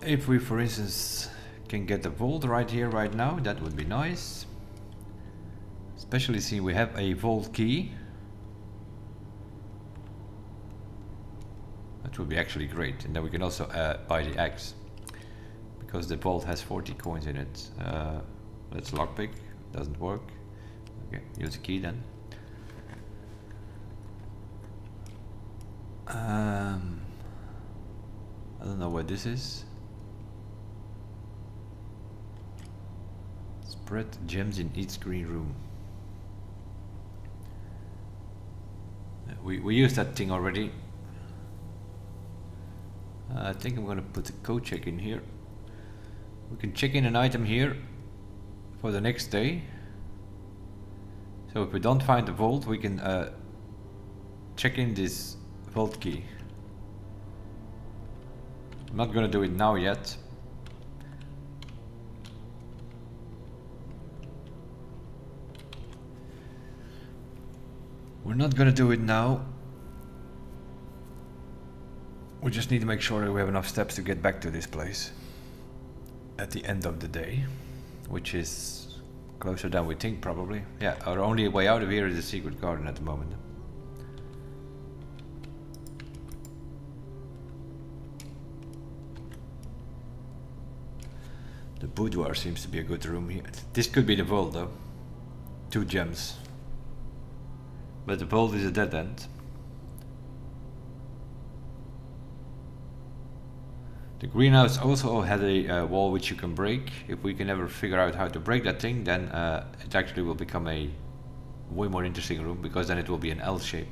If we, for instance, can get the vault right here, right now, that would be nice. Especially seeing we have a vault key. That would be actually great. And then we can also buy the axe. Because the vault has 40 coins in it. Let's lockpick. Doesn't work. Okay, use the key then. I don't know what this is. Spread gems in each green room. We used that thing already. I think I'm gonna put the code check in here. We can check in an item here for the next day. So if we don't find the vault, we can check in this vault key. I'm not gonna do it now yet. We're not gonna do it now. We just need to make sure that we have enough steps to get back to this place at the end of the day, which is closer than we think probably. Yeah, our only way out of here is the secret garden at the moment. The boudoir seems to be a good room here. This could be the vault though. 2 gems. But the vault is a dead end. The greenhouse also had a wall which you can break. If we can ever figure out how to break that thing, then it actually will become a way more interesting room, because then it will be an L shape.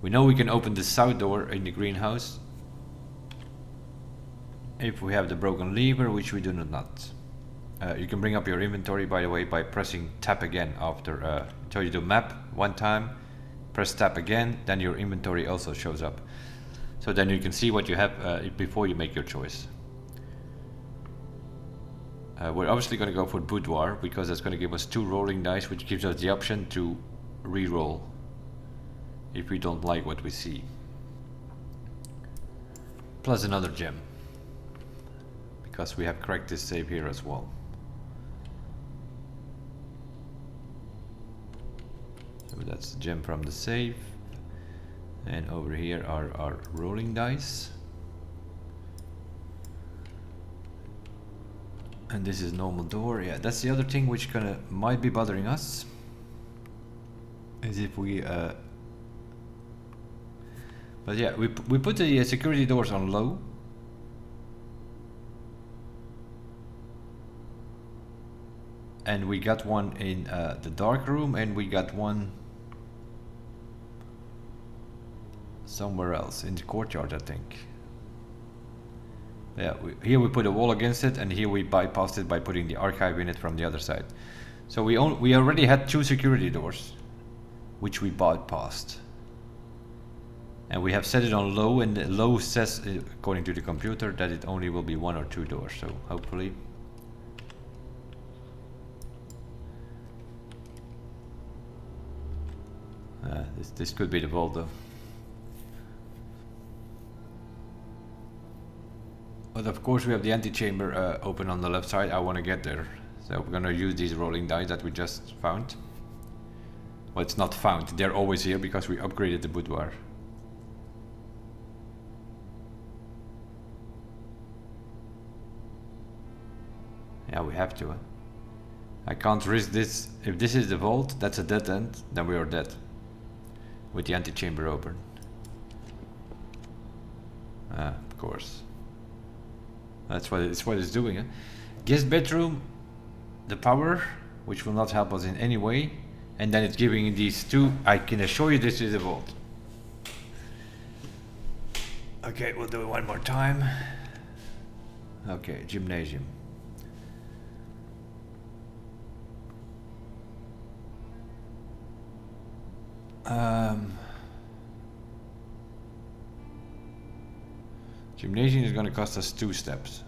We know we can open the south door in the greenhouse if we have the broken lever, which we do not. You can bring up your inventory, by the way, by pressing tab again after. So you do map 1 time, press tab again, then your inventory also shows up. So then you can see what you have before you make your choice. We're obviously going to go for boudoir, because that's going to give us 2 rolling dice, which gives us the option to re-roll if we don't like what we see. Plus another gem, because we have cracked this save here as well. So that's the gem from the save. And over here are our rolling dice. And this is normal door. Yeah, that's the other thing which might be bothering us. Is if we but yeah, we put the security doors on low. And we got one in the dark room, and we got one somewhere else in the courtyard, I think. Yeah, here we put a wall against it, and here we bypassed it by putting the archive in it from the other side. So we already had 2 security doors, which we bypassed. And we have set it on low, and the low says, according to the computer, that it only will be 1 or 2 doors. So hopefully. This could be the vault though. But of course we have the antechamber open on the left side. I want to get there. So we're gonna use these rolling dice that we just found. Well, it's not found. They're always here because we upgraded the boudoir. Yeah, we have to. Huh? I can't risk this. If this is the vault, that's a dead end, then we are dead. With the antechamber open. Of course. That's what it's doing. Huh? Guest bedroom, the power, which will not help us in any way. And then it's giving these two. I can assure you this is a vault. Okay, we'll do it one more time. Okay, gymnasium. Gymnasium is going to cost us 2 steps.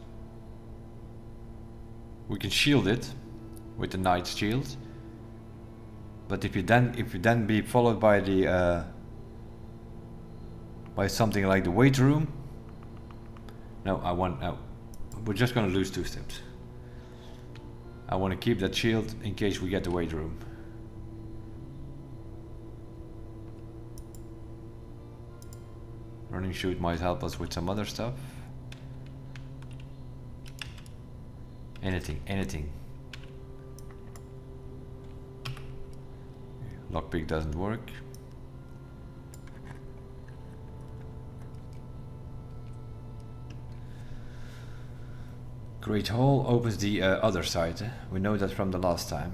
We can shield it with the knight's shield, but if you then be followed by the by something like the weight room. No, we're just going to lose 2 steps. I want to keep that shield in case we get the weight room. Running shoot might help us with some other stuff. Anything. Lockpick doesn't work. Great Hall opens the other side. We know that from the last time.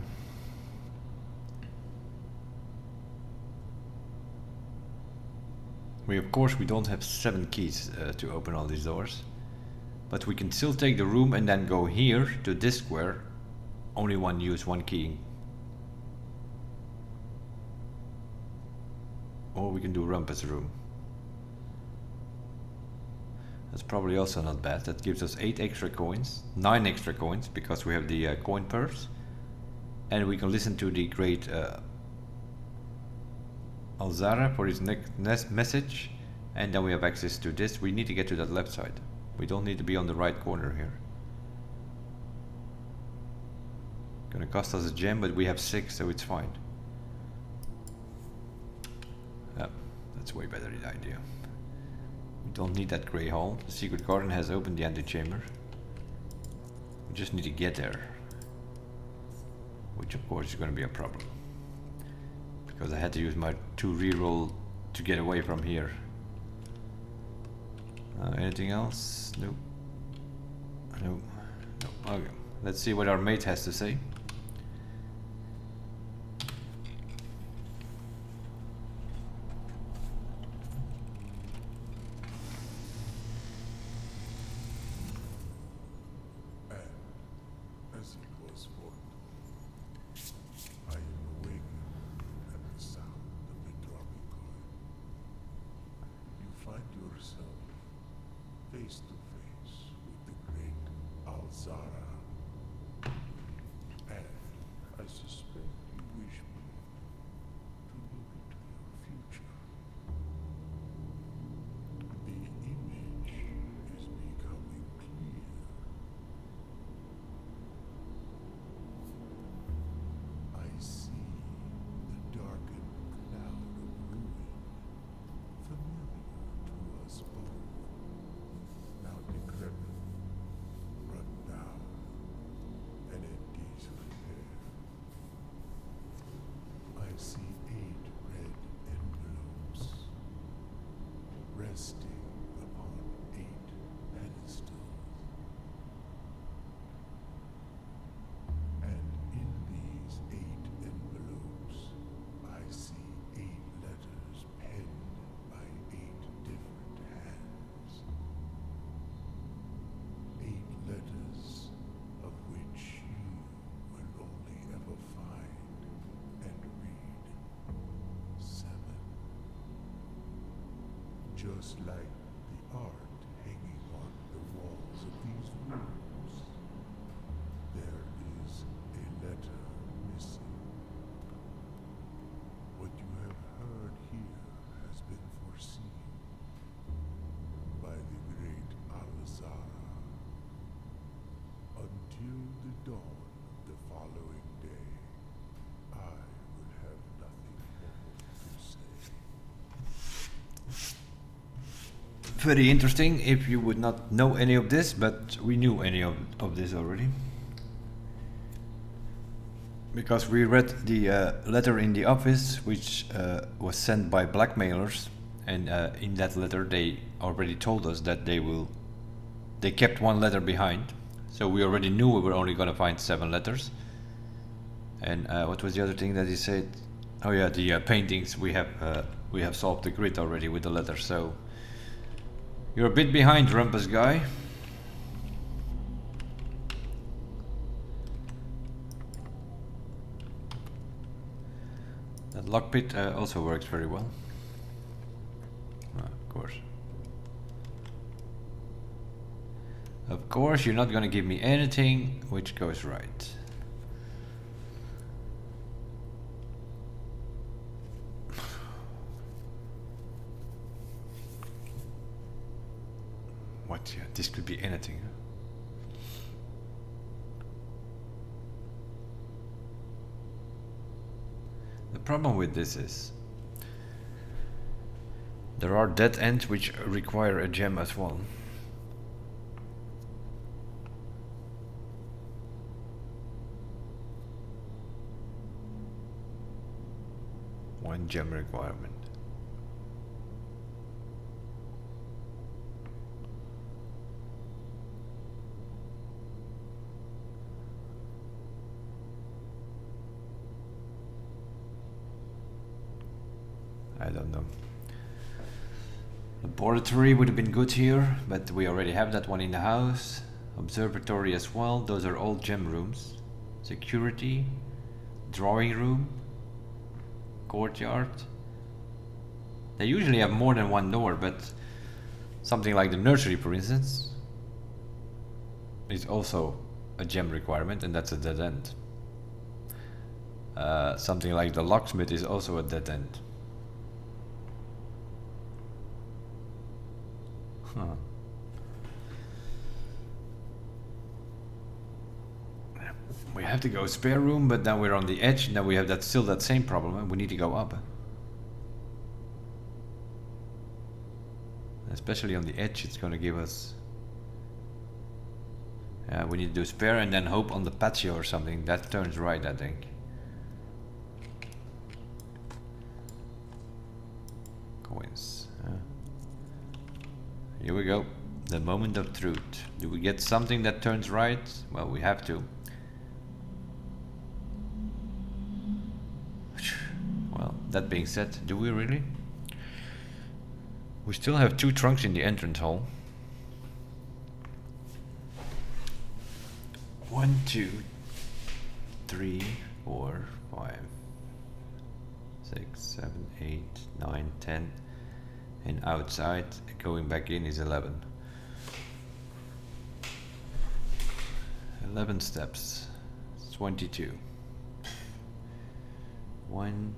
Of course we don't have 7 keys to open all these doors, but we can still take the room and then go here to this square. Only use 1 key. Or we can do Rumpus room. That's probably also not bad. That gives us 8 extra coins, 9 extra coins, because we have the coin purse, and we can listen to the great Alzara for his next message, and then we have access to this. We need to get to that left side. We don't need to be on the right corner here. Gonna cost us a gem, but we have 6, so it's fine. Yeah, that's way better the idea. We don't need that grey hall. The secret garden has opened the antechamber. We just need to get there, which of course is going to be a problem, because I had to use my 2 reroll to get away from here. Anything else? Nope. Nope. Nope. Okay. Let's see what our mate has to say. Just like the art hanging on the walls of these rooms, there is a letter missing. What you have heard here has been foreseen by the great Alzara. Until the dawn of the following day, I will have nothing more to say. Very interesting if you would not know any of this, but we knew any of this already. Because we read the letter in the office, which was sent by blackmailers, and in that letter they already told us that they kept one letter behind, so we already knew we were only going to find 7 letters. And what was the other thing that he said? Oh yeah, the paintings. We have solved the grid already with the letter, so you're a bit behind, Rumpus guy. That lockpit also works very well. Of course. Of course, you're not gonna give me anything which goes right. What? Yeah, this could be anything. Huh? The problem with this is there are dead ends which require a gem as well. One gem requirement. I don't know. Laboratory would have been good here, but we already have that one in the house. Observatory as well, those are all gem rooms. Security, drawing room, courtyard. They usually have more than one door, but something like the nursery, for instance, is also a gem requirement, and that's a dead end. Something like the locksmith is also a dead end. Huh. We have to go spare room, but now we're on the edge. Now we have still that same problem, and we need to go up. Especially on the edge, it's going to give us. We need to do spare and then hope on the patio or something that turns right, I think. Coins. Here we go. The moment of truth. Do we get something that turns right? Well, we have to. Well, that being said, do we really? We still have 2 trunks in the entrance hall. 1, 2, 3, 4, 5, 6, 7, 8, 9, 10. And outside, going back in is 11. 11 steps. It's 22. 1,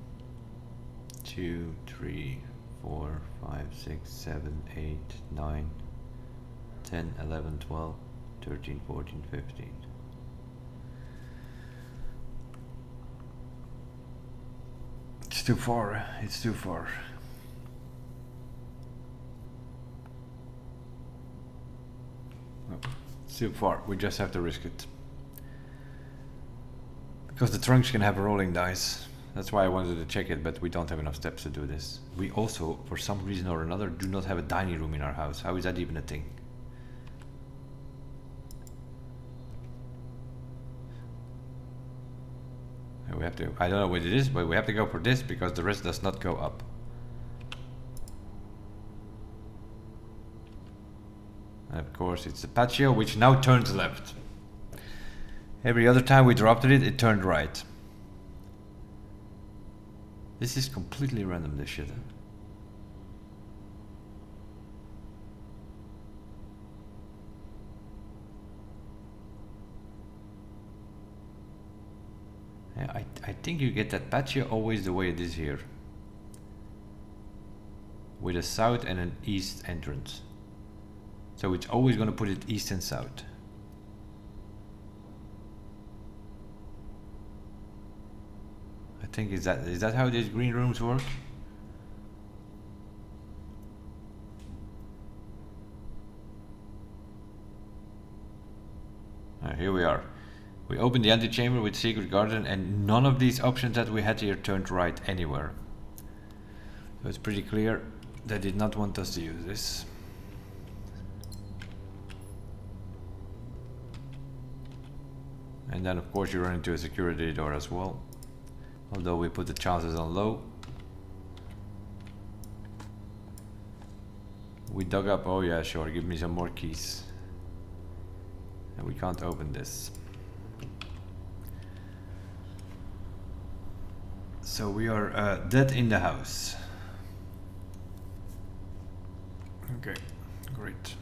2, 3, 4, 5, 6, 7, 8, 9, 10, 11, 12, 13, 14, 15. It's too far. It's too far. It's too far. We just have to risk it. Because the trunks can have a rolling dice. That's why I wanted to check it, but we don't have enough steps to do this. We also, for some reason or another, do not have a dining room in our house. How is that even a thing? We have to, I don't know what it is, but we have to go for this because the rest does not go up. And of course it's the patio, which now turns left. Every other time we dropped it, it turned right. This is completely random, this shit. Yeah, I think you get that patio always the way it is here. With a south and an east entrance. So it's always going to put it east and south. I think is that how these green rooms work? Here we are. We opened the antechamber with secret garden, and none of these options that we had here turned right anywhere. So it's pretty clear they did not want us to use this. And then of course you run into a security door as well. Although we put the chances on low. We dug up, oh yeah, sure, give me some more keys. And we can't open this. So we are dead in the house. Okay, great.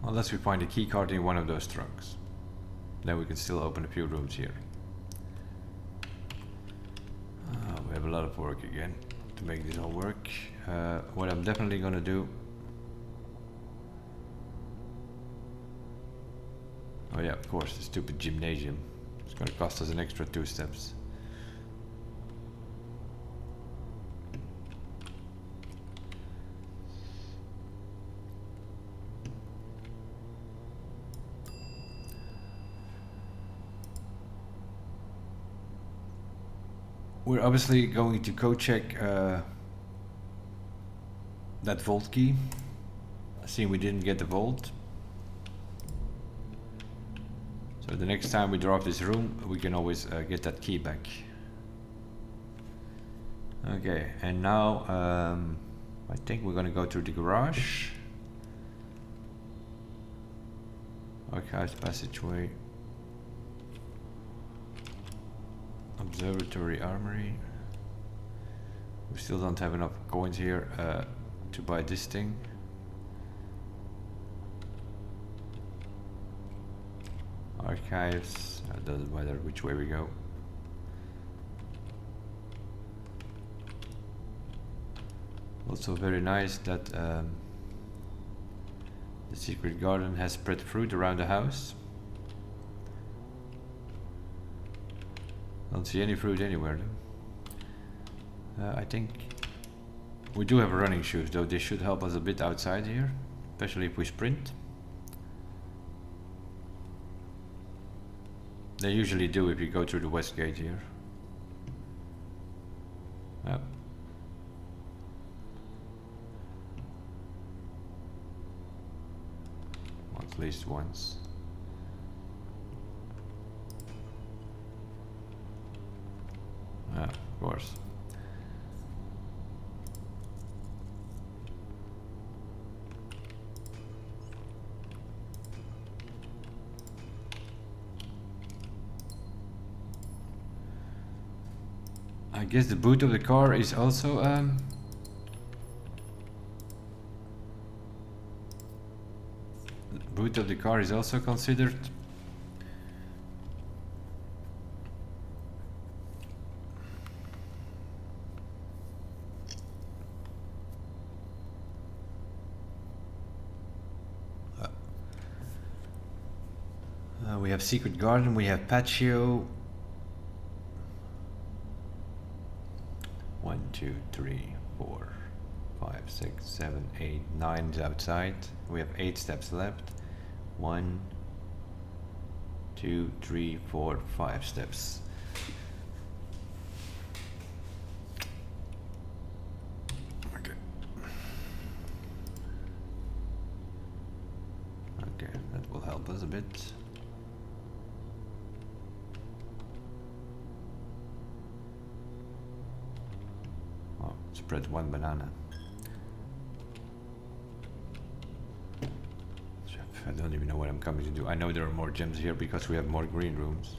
Unless we find a key card in one of those trunks. Then we can still open a few rooms here. We have a lot of work again to make this all work. What I'm definitely gonna do... Oh yeah, of course, the stupid gymnasium. It's gonna cost us an extra 2 steps. We're obviously going to co-check that vault key. Seeing we didn't get the vault. So the next time we draw off this room, we can always get that key back. Okay, and now I think we're gonna go through the garage. Archives passageway. Observatory armory. We still don't have enough coins here to buy this thing. Archives, doesn't matter which way we go. Also very nice that the secret garden has spread fruit around the house. Don't see any fruit anywhere though. I think we do have running shoes though, they should help us a bit outside here, especially if we sprint. They usually do if you go through the west gate here. Yep. At least once. Yeah, of course. I guess the boot of the car is also the boot of the car is also considered. We have secret garden, we have patio. 1, 2, 3, 4, 5, 6, 7, 8, 9 is outside. We have 8 steps left. 1, 2, 3, 4, 5 steps. Okay. Okay, that will help us a bit. Spread 1 banana. I don't even know what I'm coming to do. I know there are more gems here because we have more green rooms.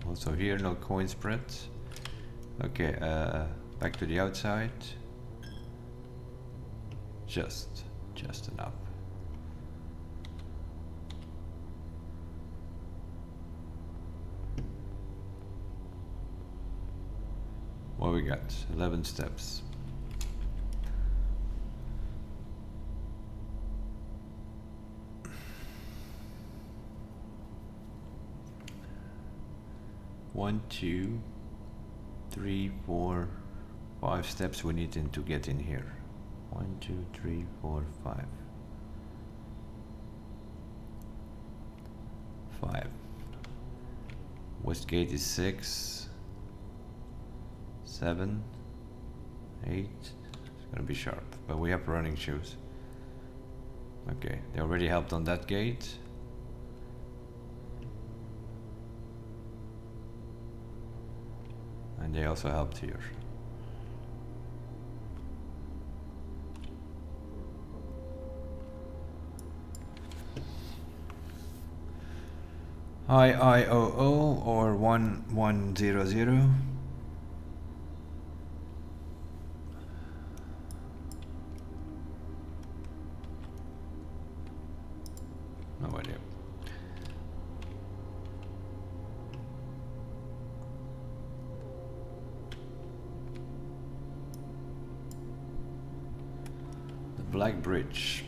Also here, no coin spread. Okay, back to the outside. Just enough. What we got? 11 steps. One, 2, 3, 4, 5 steps we need to get in here. 1, 2, 3, 4, 5. 5. West gate is 6, 7, 8. It's gonna be sharp, but we have running shoes. Okay, they already helped on that gate. And they also helped here. IIOO or 1100. No idea. The Blackbridge.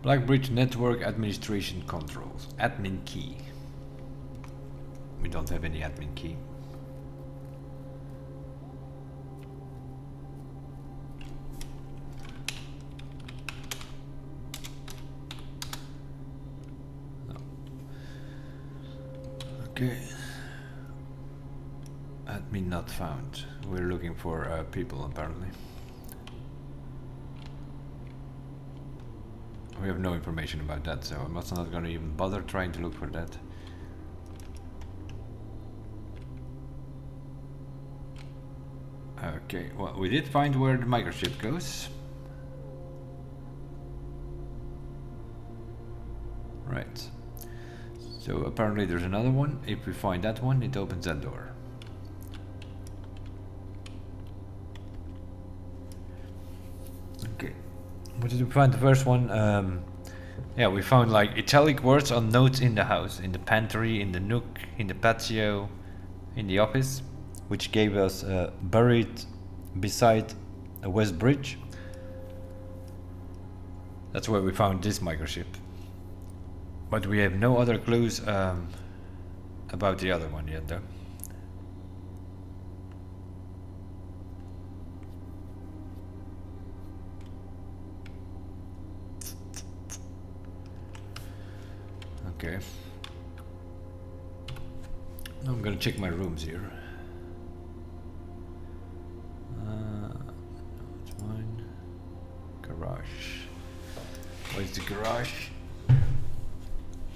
Blackbridge Network Administration Controls. Admin key. We don't have any admin key. No. Okay. Admin not found. We're looking for people apparently. We have no information about that, so I'm also not going to even bother trying to look for that. Okay, well, we did find where the microchip goes. Right. So apparently there's another one. If we find that one, it opens that door. Okay. What did we find? The first one, yeah, we found like italic words on notes in the house, in the pantry, in the nook, in the patio, in the office, which gave us buried beside a West Bridge. That's where we found this microchip. But we have no other clues about the other one yet, though. Okay. Now I'm gonna check my rooms here. That's mine. Garage. Where's the garage?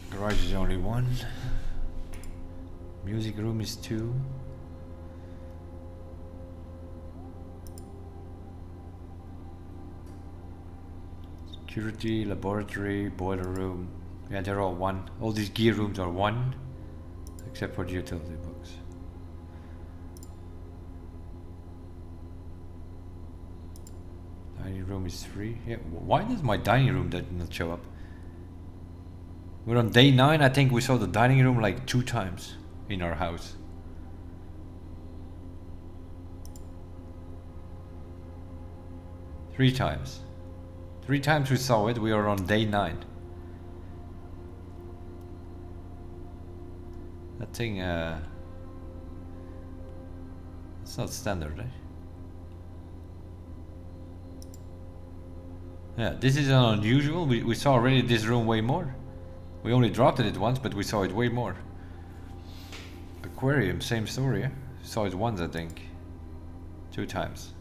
Garage is only 1. Music room is 2. Security, laboratory, boiler room. Yeah, they're all 1. All these gear rooms are 1, except for the utility box. Dining room is 3. Yeah, why does my dining room not show up? We're on day 9. I think we saw the dining room like 2 times in our house. Three times. 3 times we saw it. We are on day 9. That thing, it's not standard, eh? Yeah, this is unusual. We saw already this room way more. We only dropped it once, but we saw it way more. Aquarium, same story, eh? Saw it once, I think. 2 times.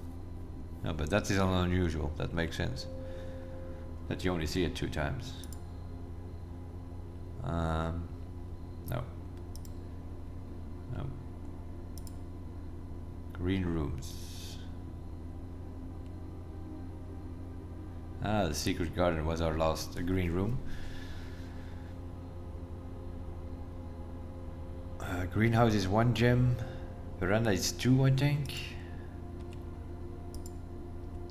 No, but that is unusual. That makes sense. That you only see it 2 times. No. No. Green rooms. Ah, the secret garden was our last green room. Greenhouse is 1 gem. Veranda is 2, I think.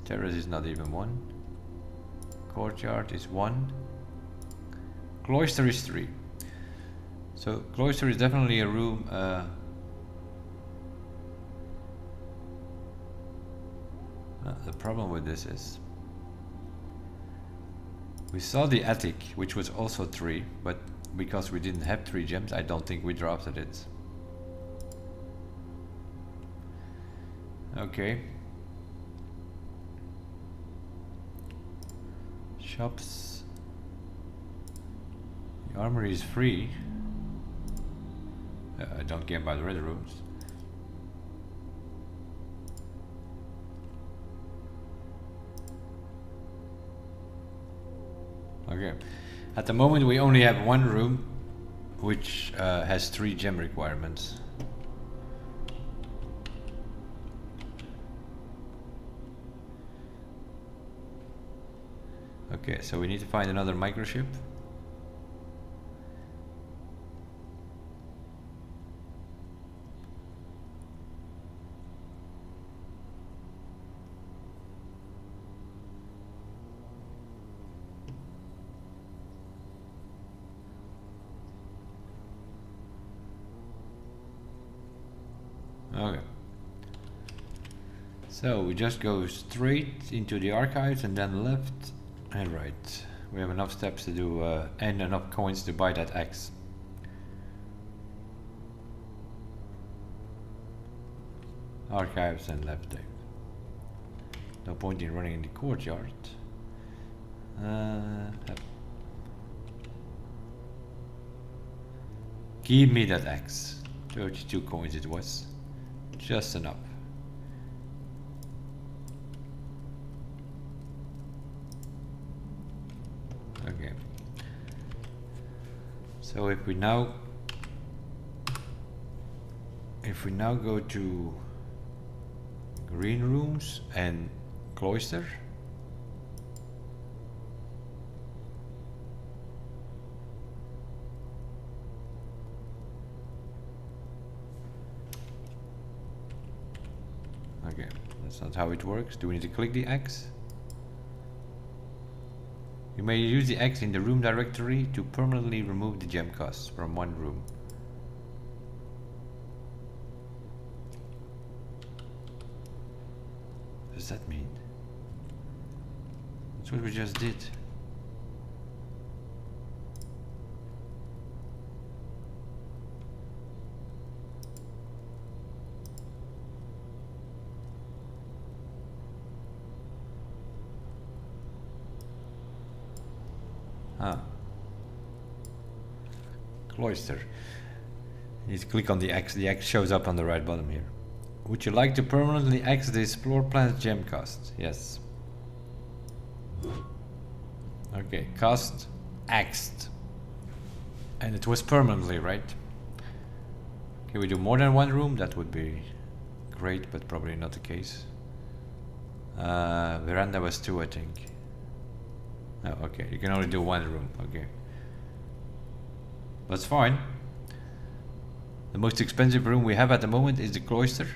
Terrace is not even 1. Courtyard is 1. Cloister is 3. So cloister is definitely a room. The problem with this is we saw the attic, which was also 3, but because we didn't have 3 gems, I don't think we dropped it. Okay. Shops. The armory is free. I don't care about the red rooms. Okay. At the moment we only have one room which has 3 gem requirements. Okay, so we need to find another microchip. Okay. So we just go straight into the archives and then left and right. We have enough steps to do and enough coins to buy that axe. Archives and left there. No point in running in the courtyard. Give me that axe. 32 coins it was. Just enough. Okay. So if we now go to green rooms and cloister. Okay, that's not how it works. Do we need to click the X? You may use the X in the room directory to permanently remove the gem costs from one room. What does that mean? That's what we just did. Ah. Cloister. You need to click on the X. The X shows up on the right bottom here. Would you like to permanently exit the Explore Planet gem cost? Yes. Okay, cost X'd. And it was permanently, right? Can we do more than one room? That would be great, but probably not the case. Veranda was 2, I think. Oh, okay, you can only do one room, okay. That's fine. The most expensive room we have at the moment is the cloister.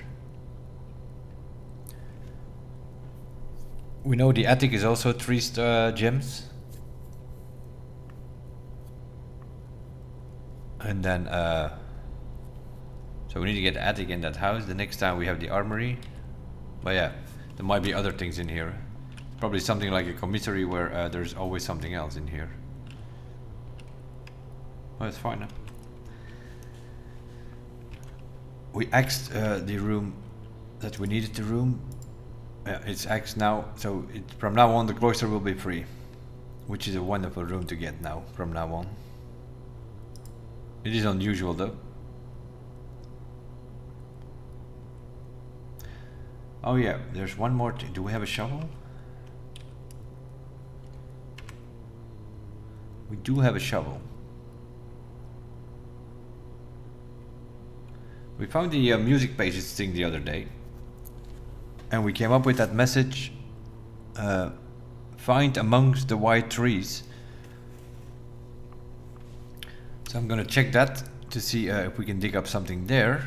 We know the attic is also 3 gems. And then, so we need to get the attic in that house. The next time we have the armory. But yeah, there might be other things in here. Probably something like a commissary where there's always something else in here. Well, it's fine. Huh? We axed the room that we needed the room. It's axed now, so from now on the cloister will be free. Which is a wonderful room to get now, from now on. It is unusual though. Oh yeah, there's one more. Do we have a shovel? We do have a shovel. We found the music pages thing the other day. And we came up with that message. Find amongst the white trees. So I'm gonna check that to see if we can dig up something there.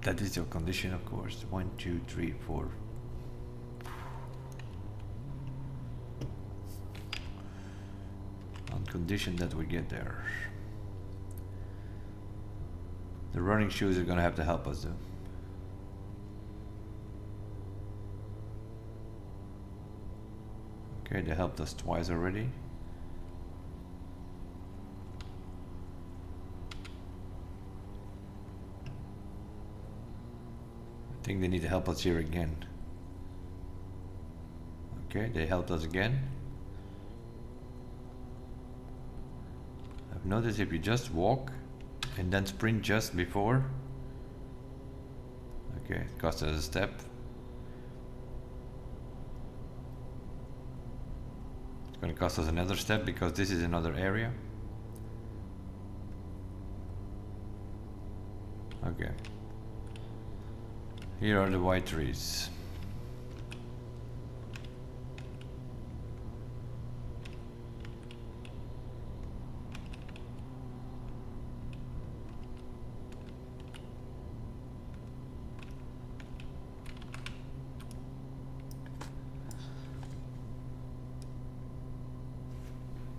That is your condition, of course. 1, 2, 3, 4. On condition that we get there. The running shoes are gonna have to help us though. Okay, they helped us twice already. think they need to help us here again. Okay, they helped us again. I've noticed if you just walk and then sprint just before. Okay, it cost us a step. It's going to cost us another step because this is another area. Okay. Here are the white trees.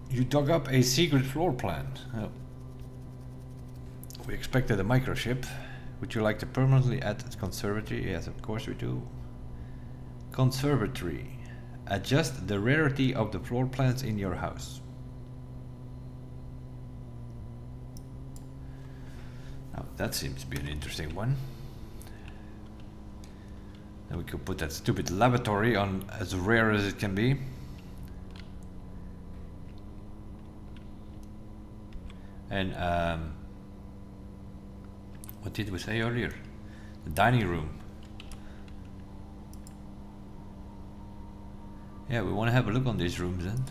You dug up a secret floor plan. Oh. We expected a microchip. Would you like to permanently add a conservatory? Yes, of course we do. Conservatory. Adjust the rarity of the floor plans in your house. Now that seems to be an interesting one. And we could put that stupid lavatory on as rare as it can be. And what did we say earlier? The dining room. Yeah, we want to have a look on these rooms then.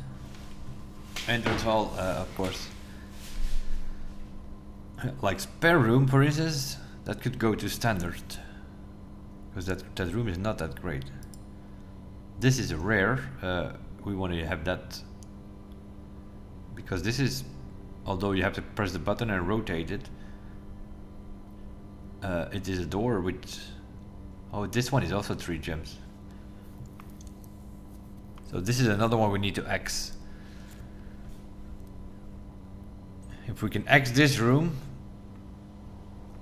Entrance hall, of course. Like spare room, for instance, that could go to standard. Because that room is not that great. This is rare. We want to have that. Because this is, although you have to press the button and rotate it, it is a door with... Oh, this one is also 3 gems. So this is another one we need to X. If we can X this room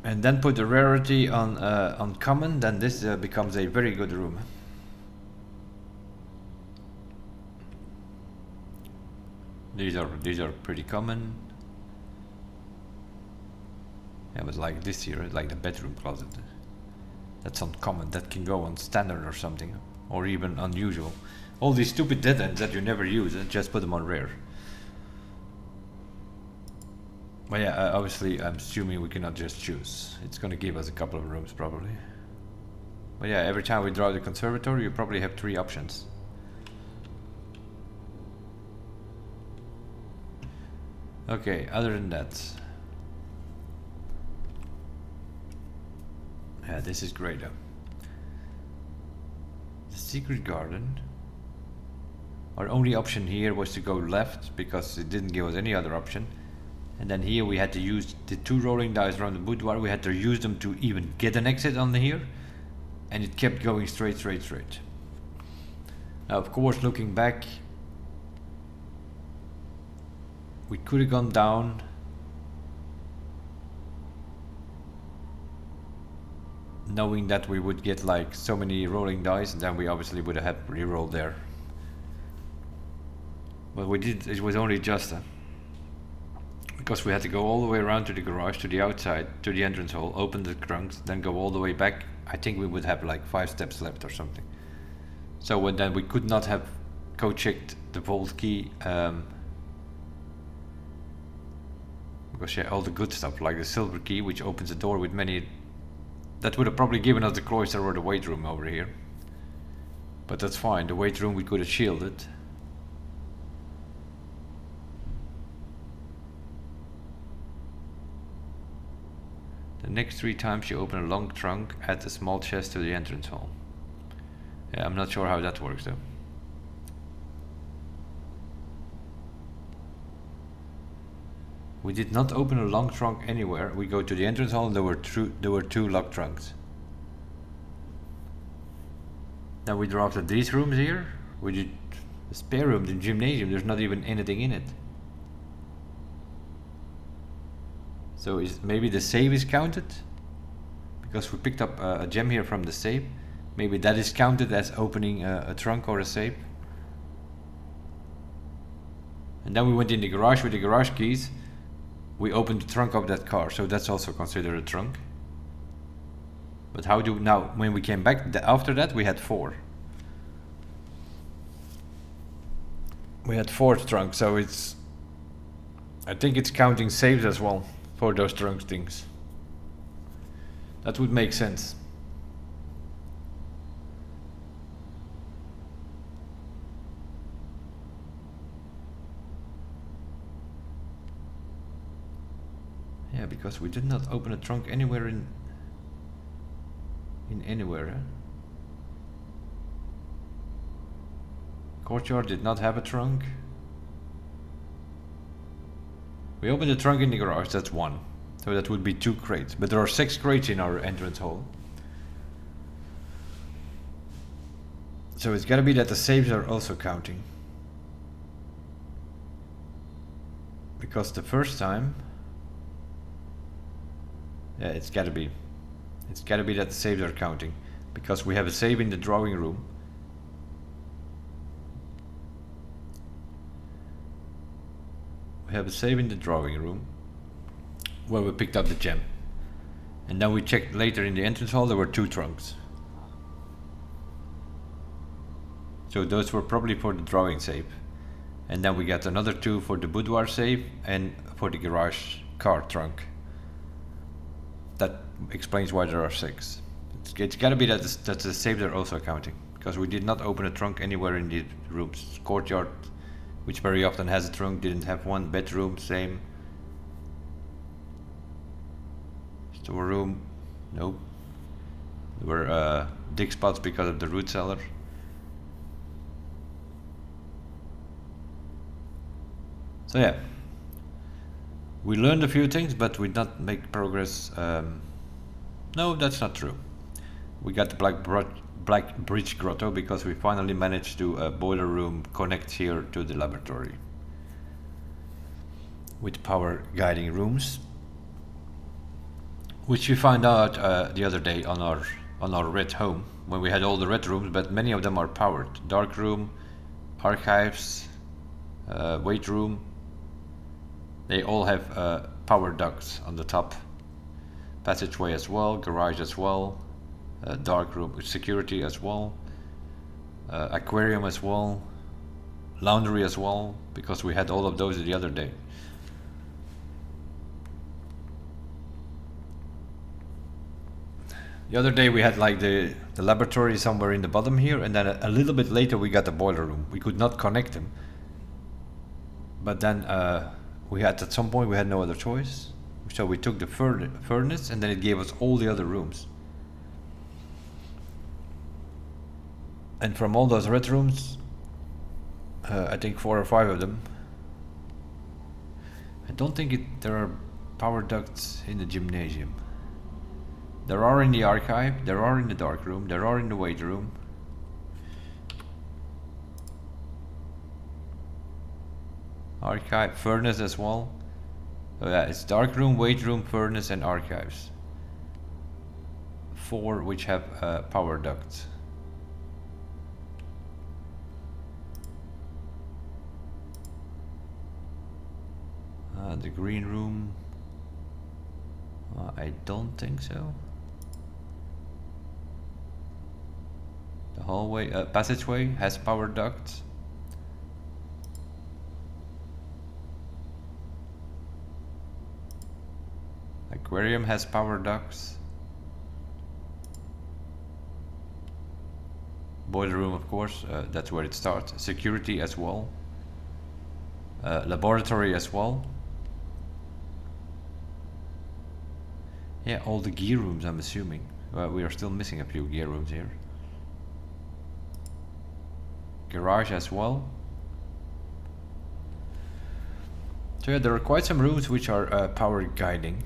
and then put the rarity on common, then this becomes a very good room. These are pretty common. Yeah, but like this here, like the bedroom closet. That's uncommon. That can go on standard or something, or even unusual. All these stupid dead ends that you never use, just put them on rare. But yeah, obviously I'm assuming we cannot just choose. It's gonna give us a couple of rooms probably. But yeah, every time we draw the conservatory, you probably have 3 options. Okay, other than that. Yeah, this is great though. The secret garden. Our only option here was to go left because it didn't give us any other option. And then here we had to use the 2 rolling dice around the boudoir. We had to use them to even get an exit on here. And it kept going straight. Now of course, looking back, we could have gone down. Knowing that we would get like so many rolling dice, then we obviously would have had reroll there. But we did, it was only just because we had to go all the way around to the garage, to the outside, to the entrance hall, open the trunks, then go all the way back. I think we would have like 5 steps left or something. So then we could not have co-checked the vault key, because yeah, all the good stuff like the silver key, which opens the door with many. That would have probably given us the cloister or the weight room over here. But that's fine, the weight room we could have shielded. The next 3 times you open a long trunk, add a small chest to the entrance hall. Yeah, I'm not sure how that works though. We did not open a long trunk anywhere. We go to the entrance hall and there were 2 locked trunks. Now we drafted these rooms here. We did the spare room, the gymnasium, there's not even anything in it. So maybe the save is counted? Because we picked up a gem here from the safe. Maybe that is counted as opening a trunk or a safe. And then we went in the garage with the garage keys. We opened the trunk of that car, so that's also considered a trunk. But how do now, when we came back after that, we had 4. We had 4 trunks, so it's, I think it's counting saves as well for those trunk things. That would make sense. Yeah, because we did not open a trunk anywhere in anywhere. Huh? Courtyard did not have a trunk. We opened the trunk in the garage, that's 1. So that would be 2 crates. But there are 6 crates in our entrance hall. So it's gotta be that the saves are also counting. Because the first time... Yeah, it's gotta be. It's gotta be that the saves are counting. Because we have a save in the drawing room. We have a save in the drawing room where we picked up the gem. And then we checked later in the entrance hall, there were 2 trunks. So those were probably for the drawing save. And then we got another 2 for the boudoir save and for the garage car trunk. That explains why there are 6. It's gotta be that the saves are also counting. Because we did not open a trunk anywhere in the rooms. Courtyard, which very often has a trunk, didn't have one. Bedroom, same. Storeroom, nope. There were dig spots because of the root cellar. So yeah, we learned a few things, but we did not make progress. No, that's not true. We got the Blackbridge Grotto because we finally managed to boiler room connect here to the laboratory with power guiding rooms, which we found out the other day on our red home when we had all the red rooms, but many of them are powered. Dark room, archives, weight room. They all have power ducts on the top. Passageway as well, garage as well, dark room with security as well, aquarium as well, laundry as well, because we had all of those the other day. The other day we had like the laboratory somewhere in the bottom here, and then a little bit later we got the boiler room. We could not connect them, but then we had at some point we had no other choice, so we took the furnace and then it gave us all the other rooms. And from all those red rooms, I think 4 or 5 of them, I don't think there are power ducts in the gymnasium. There are in the archive, there are in the dark room, there are in the weight room. Archive, furnace as well. So yeah, it's dark room, weight room, furnace and archives. 4 which have power ducts. The green room, I don't think so. The hallway, passageway has power ducts. Aquarium has power ducts. Boiler room, of course, that's where it starts. Security as well. Laboratory as well. Yeah, all the gear rooms, I'm assuming. We are still missing a few gear rooms here. Garage as well. So yeah, there are quite some rooms which are power guiding.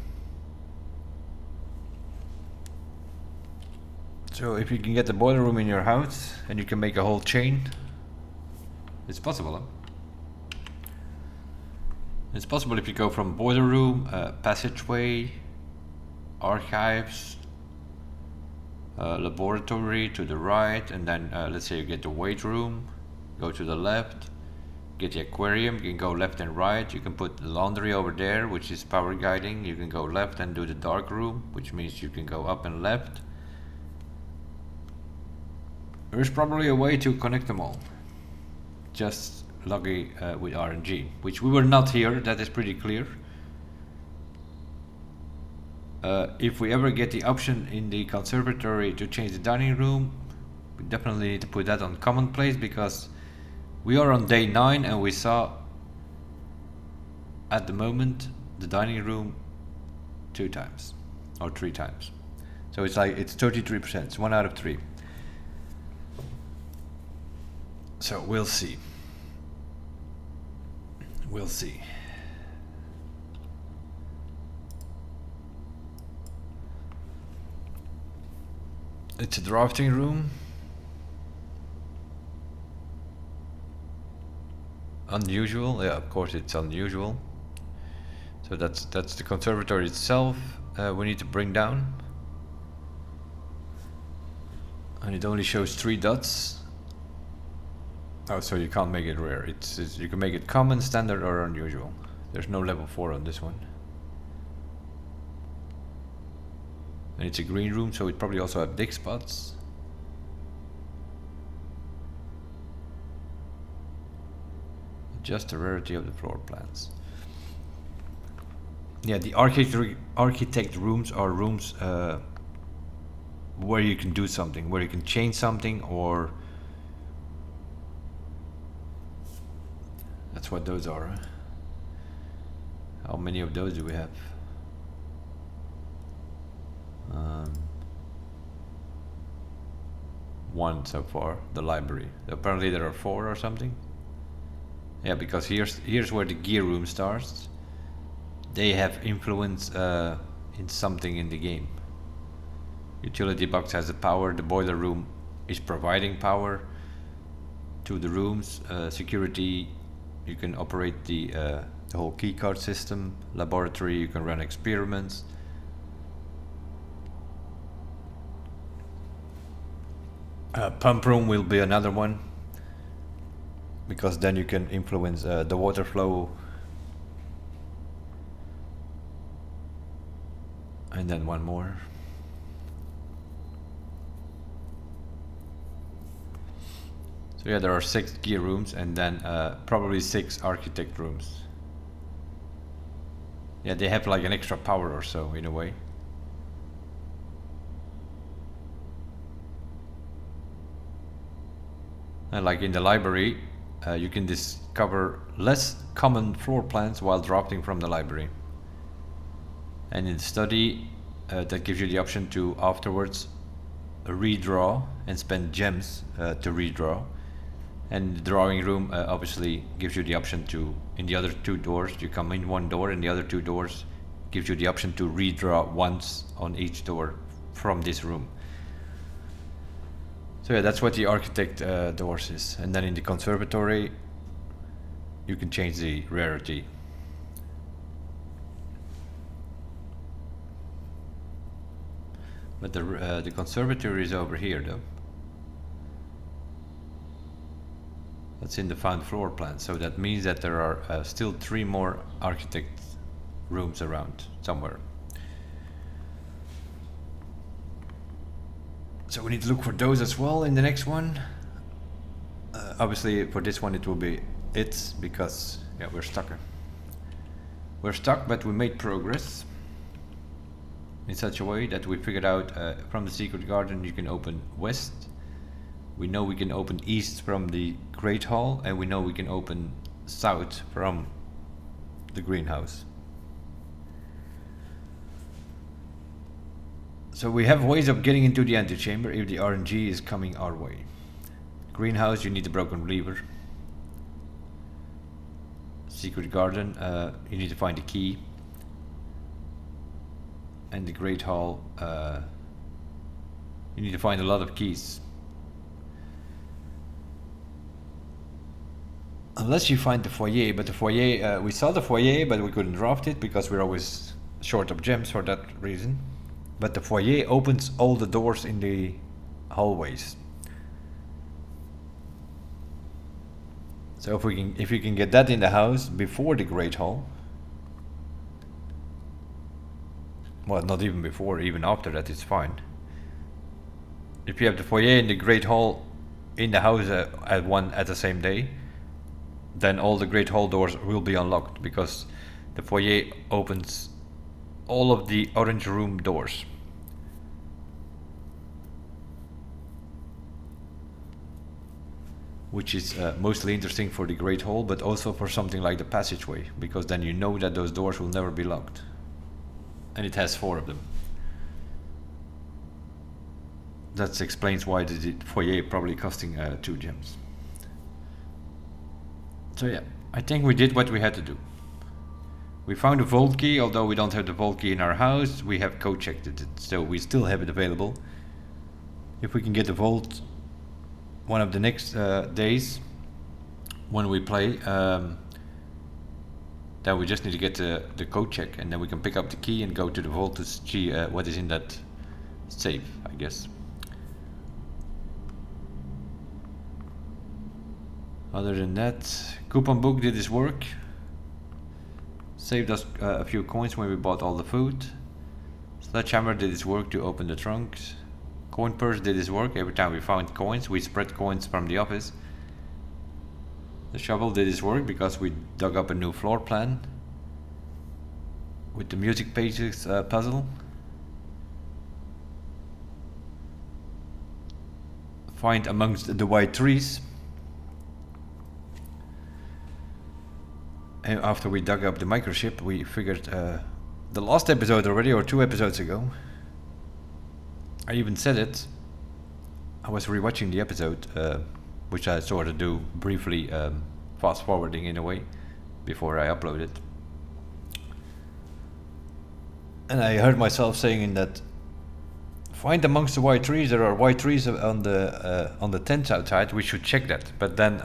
So if you can get the boiler room in your house and you can make a whole chain, it's possible, huh? It's possible if you go from boiler room, passageway, archives, laboratory to the right, and then let's say you get the weight room, go to the left, get the aquarium, you can go left and right, you can put the laundry over there, which is power guiding, you can go left and do the dark room, which means you can go up and left, There is probably a way to connect them all. Just lucky with RNG, which we were not here, that is pretty clear. If we ever get the option in the conservatory to change the dining room, we definitely need to put that on commonplace, because we are on day 9 and we saw at the moment the dining room 2 times or 3 times. So it's like, it's 33%, it's 1 out of 3. So we'll see. We'll see. It's a drafting room. Unusual, yeah, of course it's unusual. So that's the conservatory itself. We need to bring down. And it only shows 3 dots. Oh, so you can't make it rare. It's you can make it common, standard, or unusual. There's no level 4 on this one. And it's a green room, so it probably also have dig spots. Just the rarity of the floor plans. Yeah, the architect rooms are rooms where you can do something, where you can change something, or that's what those are. How many of those do we have? One so far, the library. Apparently there are 4 or something. Yeah, because here's where the gear room starts. They have influence in something in the game. Utility box has the power, the boiler room is providing power to the rooms. Security, you can operate the whole keycard system. Laboratory, you can run experiments. Pump room will be another one, because then you can influence the water flow. And then one more. So yeah, there are 6 gear rooms, and then probably 6 architect rooms. Yeah, they have like an extra power or so in a way. And like in the library, you can discover less common floor plans while drafting from the library. And in the study, that gives you the option to afterwards redraw and spend gems to redraw. And the drawing room obviously gives you the option to, in the other 2 doors, you come in 1 door, and the other 2 doors gives you the option to redraw once on each door from this room. So yeah, that's what the architect doors is. And then in the conservatory, you can change the rarity. But the conservatory is over here though. That's in the found floor plan, so that means that there are still 3 more architect rooms around somewhere. So we need to look for those as well in the next one. Obviously for this one it will be it, because yeah, we're stuck. We're stuck, but we made progress in such a way that we figured out from the secret garden you can open west. We know we can open east from the Great Hall, and we know we can open south from the greenhouse. So we have ways of getting into the antechamber if the RNG is coming our way. Greenhouse, you need a broken lever. Secret garden, you need to find a key. And the Great Hall, you need to find a lot of keys. Unless you find the foyer, but the foyer, we saw the foyer, but we couldn't draft it because we're always short of gems for that reason. But the foyer opens all the doors in the hallways. So if you can get that in the house before the Great Hall, well, not even before, even after that, it's fine. If you have the foyer and the Great Hall in the house at the same day, then all the great hall doors will be unlocked, because the foyer opens all of the orange room doors. Which is mostly interesting for the great hall, but also for something like the passageway, because then you know that those doors will never be locked. And it has 4 of them. That explains why the foyer probably costing 2 gems. So yeah, I think we did what we had to do. We found a vault key, although we don't have the vault key in our house. We have code-checked it, so we still have it available. If we can get the vault one of the next days when we play, then we just need to get the code check, and then we can pick up the key and go to the vault to see what is in that safe, I guess. Other than that, coupon book did its work. Saved us a few coins when we bought all the food. Sledgehammer did its work to open the trunks. Coin purse did its work. Every time we found coins, we spread coins from the office. The shovel did its work because we dug up a new floor plan with the music pages puzzle. Find amongst the white trees. And after we dug up the microchip, we figured the last episode already, or 2 episodes ago, I even said it. I was rewatching the episode, which I sort of do briefly, fast forwarding in a way, before I upload it. And I heard myself saying in that, find amongst the white trees, there are white trees on the tents outside, we should check that. But then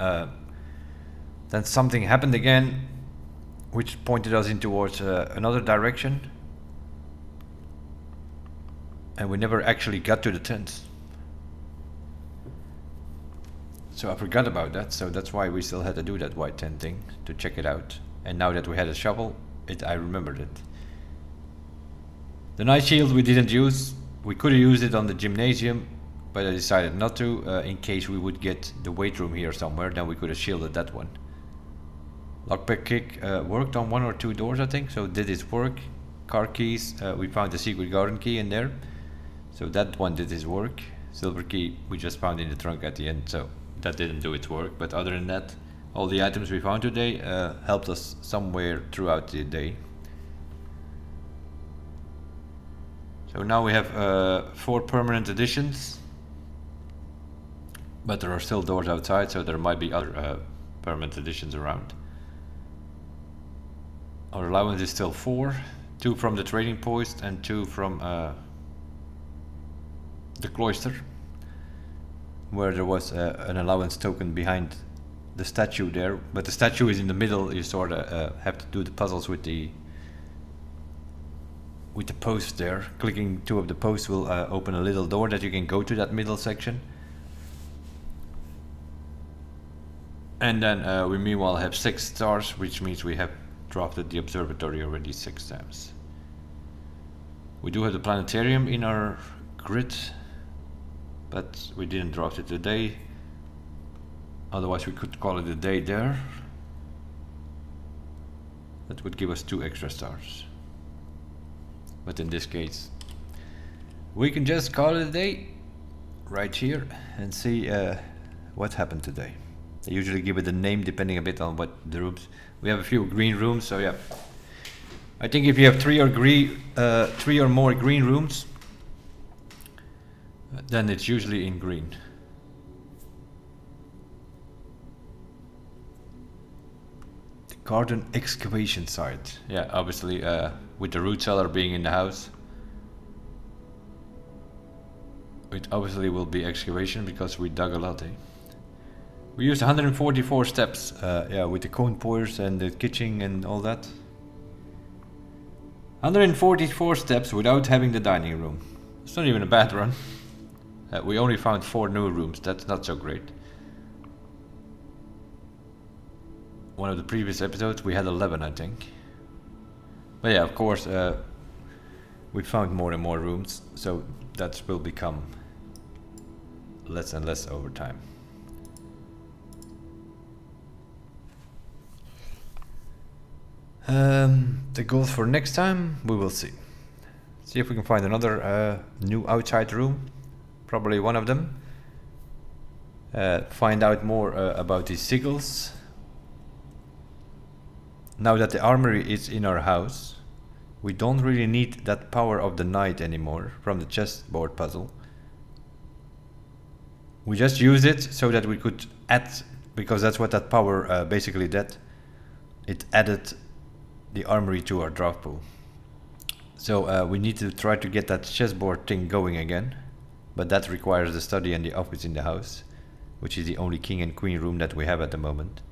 something happened again, which pointed us in towards another direction. And we never actually got to the tents. So I forgot about that, so that's why we still had to do that white tent thing, to check it out. And now that we had a shovel, I remembered it. The night shield we didn't use. We could have used it on the gymnasium, but I decided not to, in case we would get the weight room here somewhere, then we could have shielded that one. Lockpick kick worked on 1 or 2 doors, I think, so did its work. Car keys, we found the secret garden key in there, so that one did its work. Silver key we just found in the trunk at the end, so that didn't do its work. But other than that, all the items we found today helped us somewhere throughout the day. So now we have 4 permanent additions, but there are still doors outside, so there might be other permanent additions around. Our allowance is still 4, 2 from the trading post and 2 from the cloister, where there was an allowance token behind the statue there, but the statue is in the middle. You sort of have to do the puzzles with the posts there. Clicking 2 of the posts will open a little door that you can go to that middle section. And then we meanwhile have 6 stars, which means we have drafted the observatory already 6 times. We do have the planetarium in our grid, but we didn't draft it today. Otherwise we could call it a day there. That would give us 2 extra stars. But in this case, we can just call it a day right here and see what happened today. They usually give it a name depending a bit on what the rooms. We have a few green rooms, so yeah. I think if you have 3 or more green rooms, then it's usually in green. The garden excavation site. Yeah, obviously with the root cellar being in the house, it obviously will be excavation because we dug a lot, eh? We used 144 steps, yeah, with the cone pourers and the kitchen and all that. 144 steps without having the dining room. It's not even a bad run. We only found 4 new rooms, that's not so great. One of the previous episodes we had 11, I think. But yeah, of course, we found more and more rooms, so that will become less and less over time. The goals for next time, we will see. See if we can find another new outside room. Probably one of them. Find out more about these sigils. Now that the armory is in our house, we don't really need that power of the night anymore from the chessboard puzzle. We just use it so that we could add, because that's what that power basically did. It added the armory to our draft pool. So we need to try to get that chessboard thing going again, but that requires the study and the office in the house, which is the only king and queen room that we have at the moment.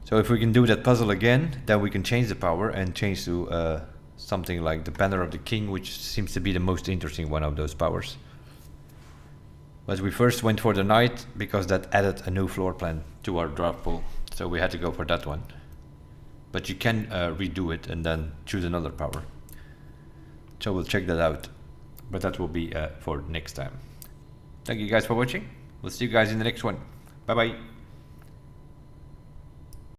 So if we can do that puzzle again, then we can change the power and change to something like the banner of the king, which seems to be the most interesting one of those powers. But we first went for the knight because that added a new floor plan to our draft pool, so we had to go for that one. But you can redo it and then choose another power. So we'll check that out, but that will be for next time. Thank you guys for watching. We'll see you guys in the next one. Bye bye.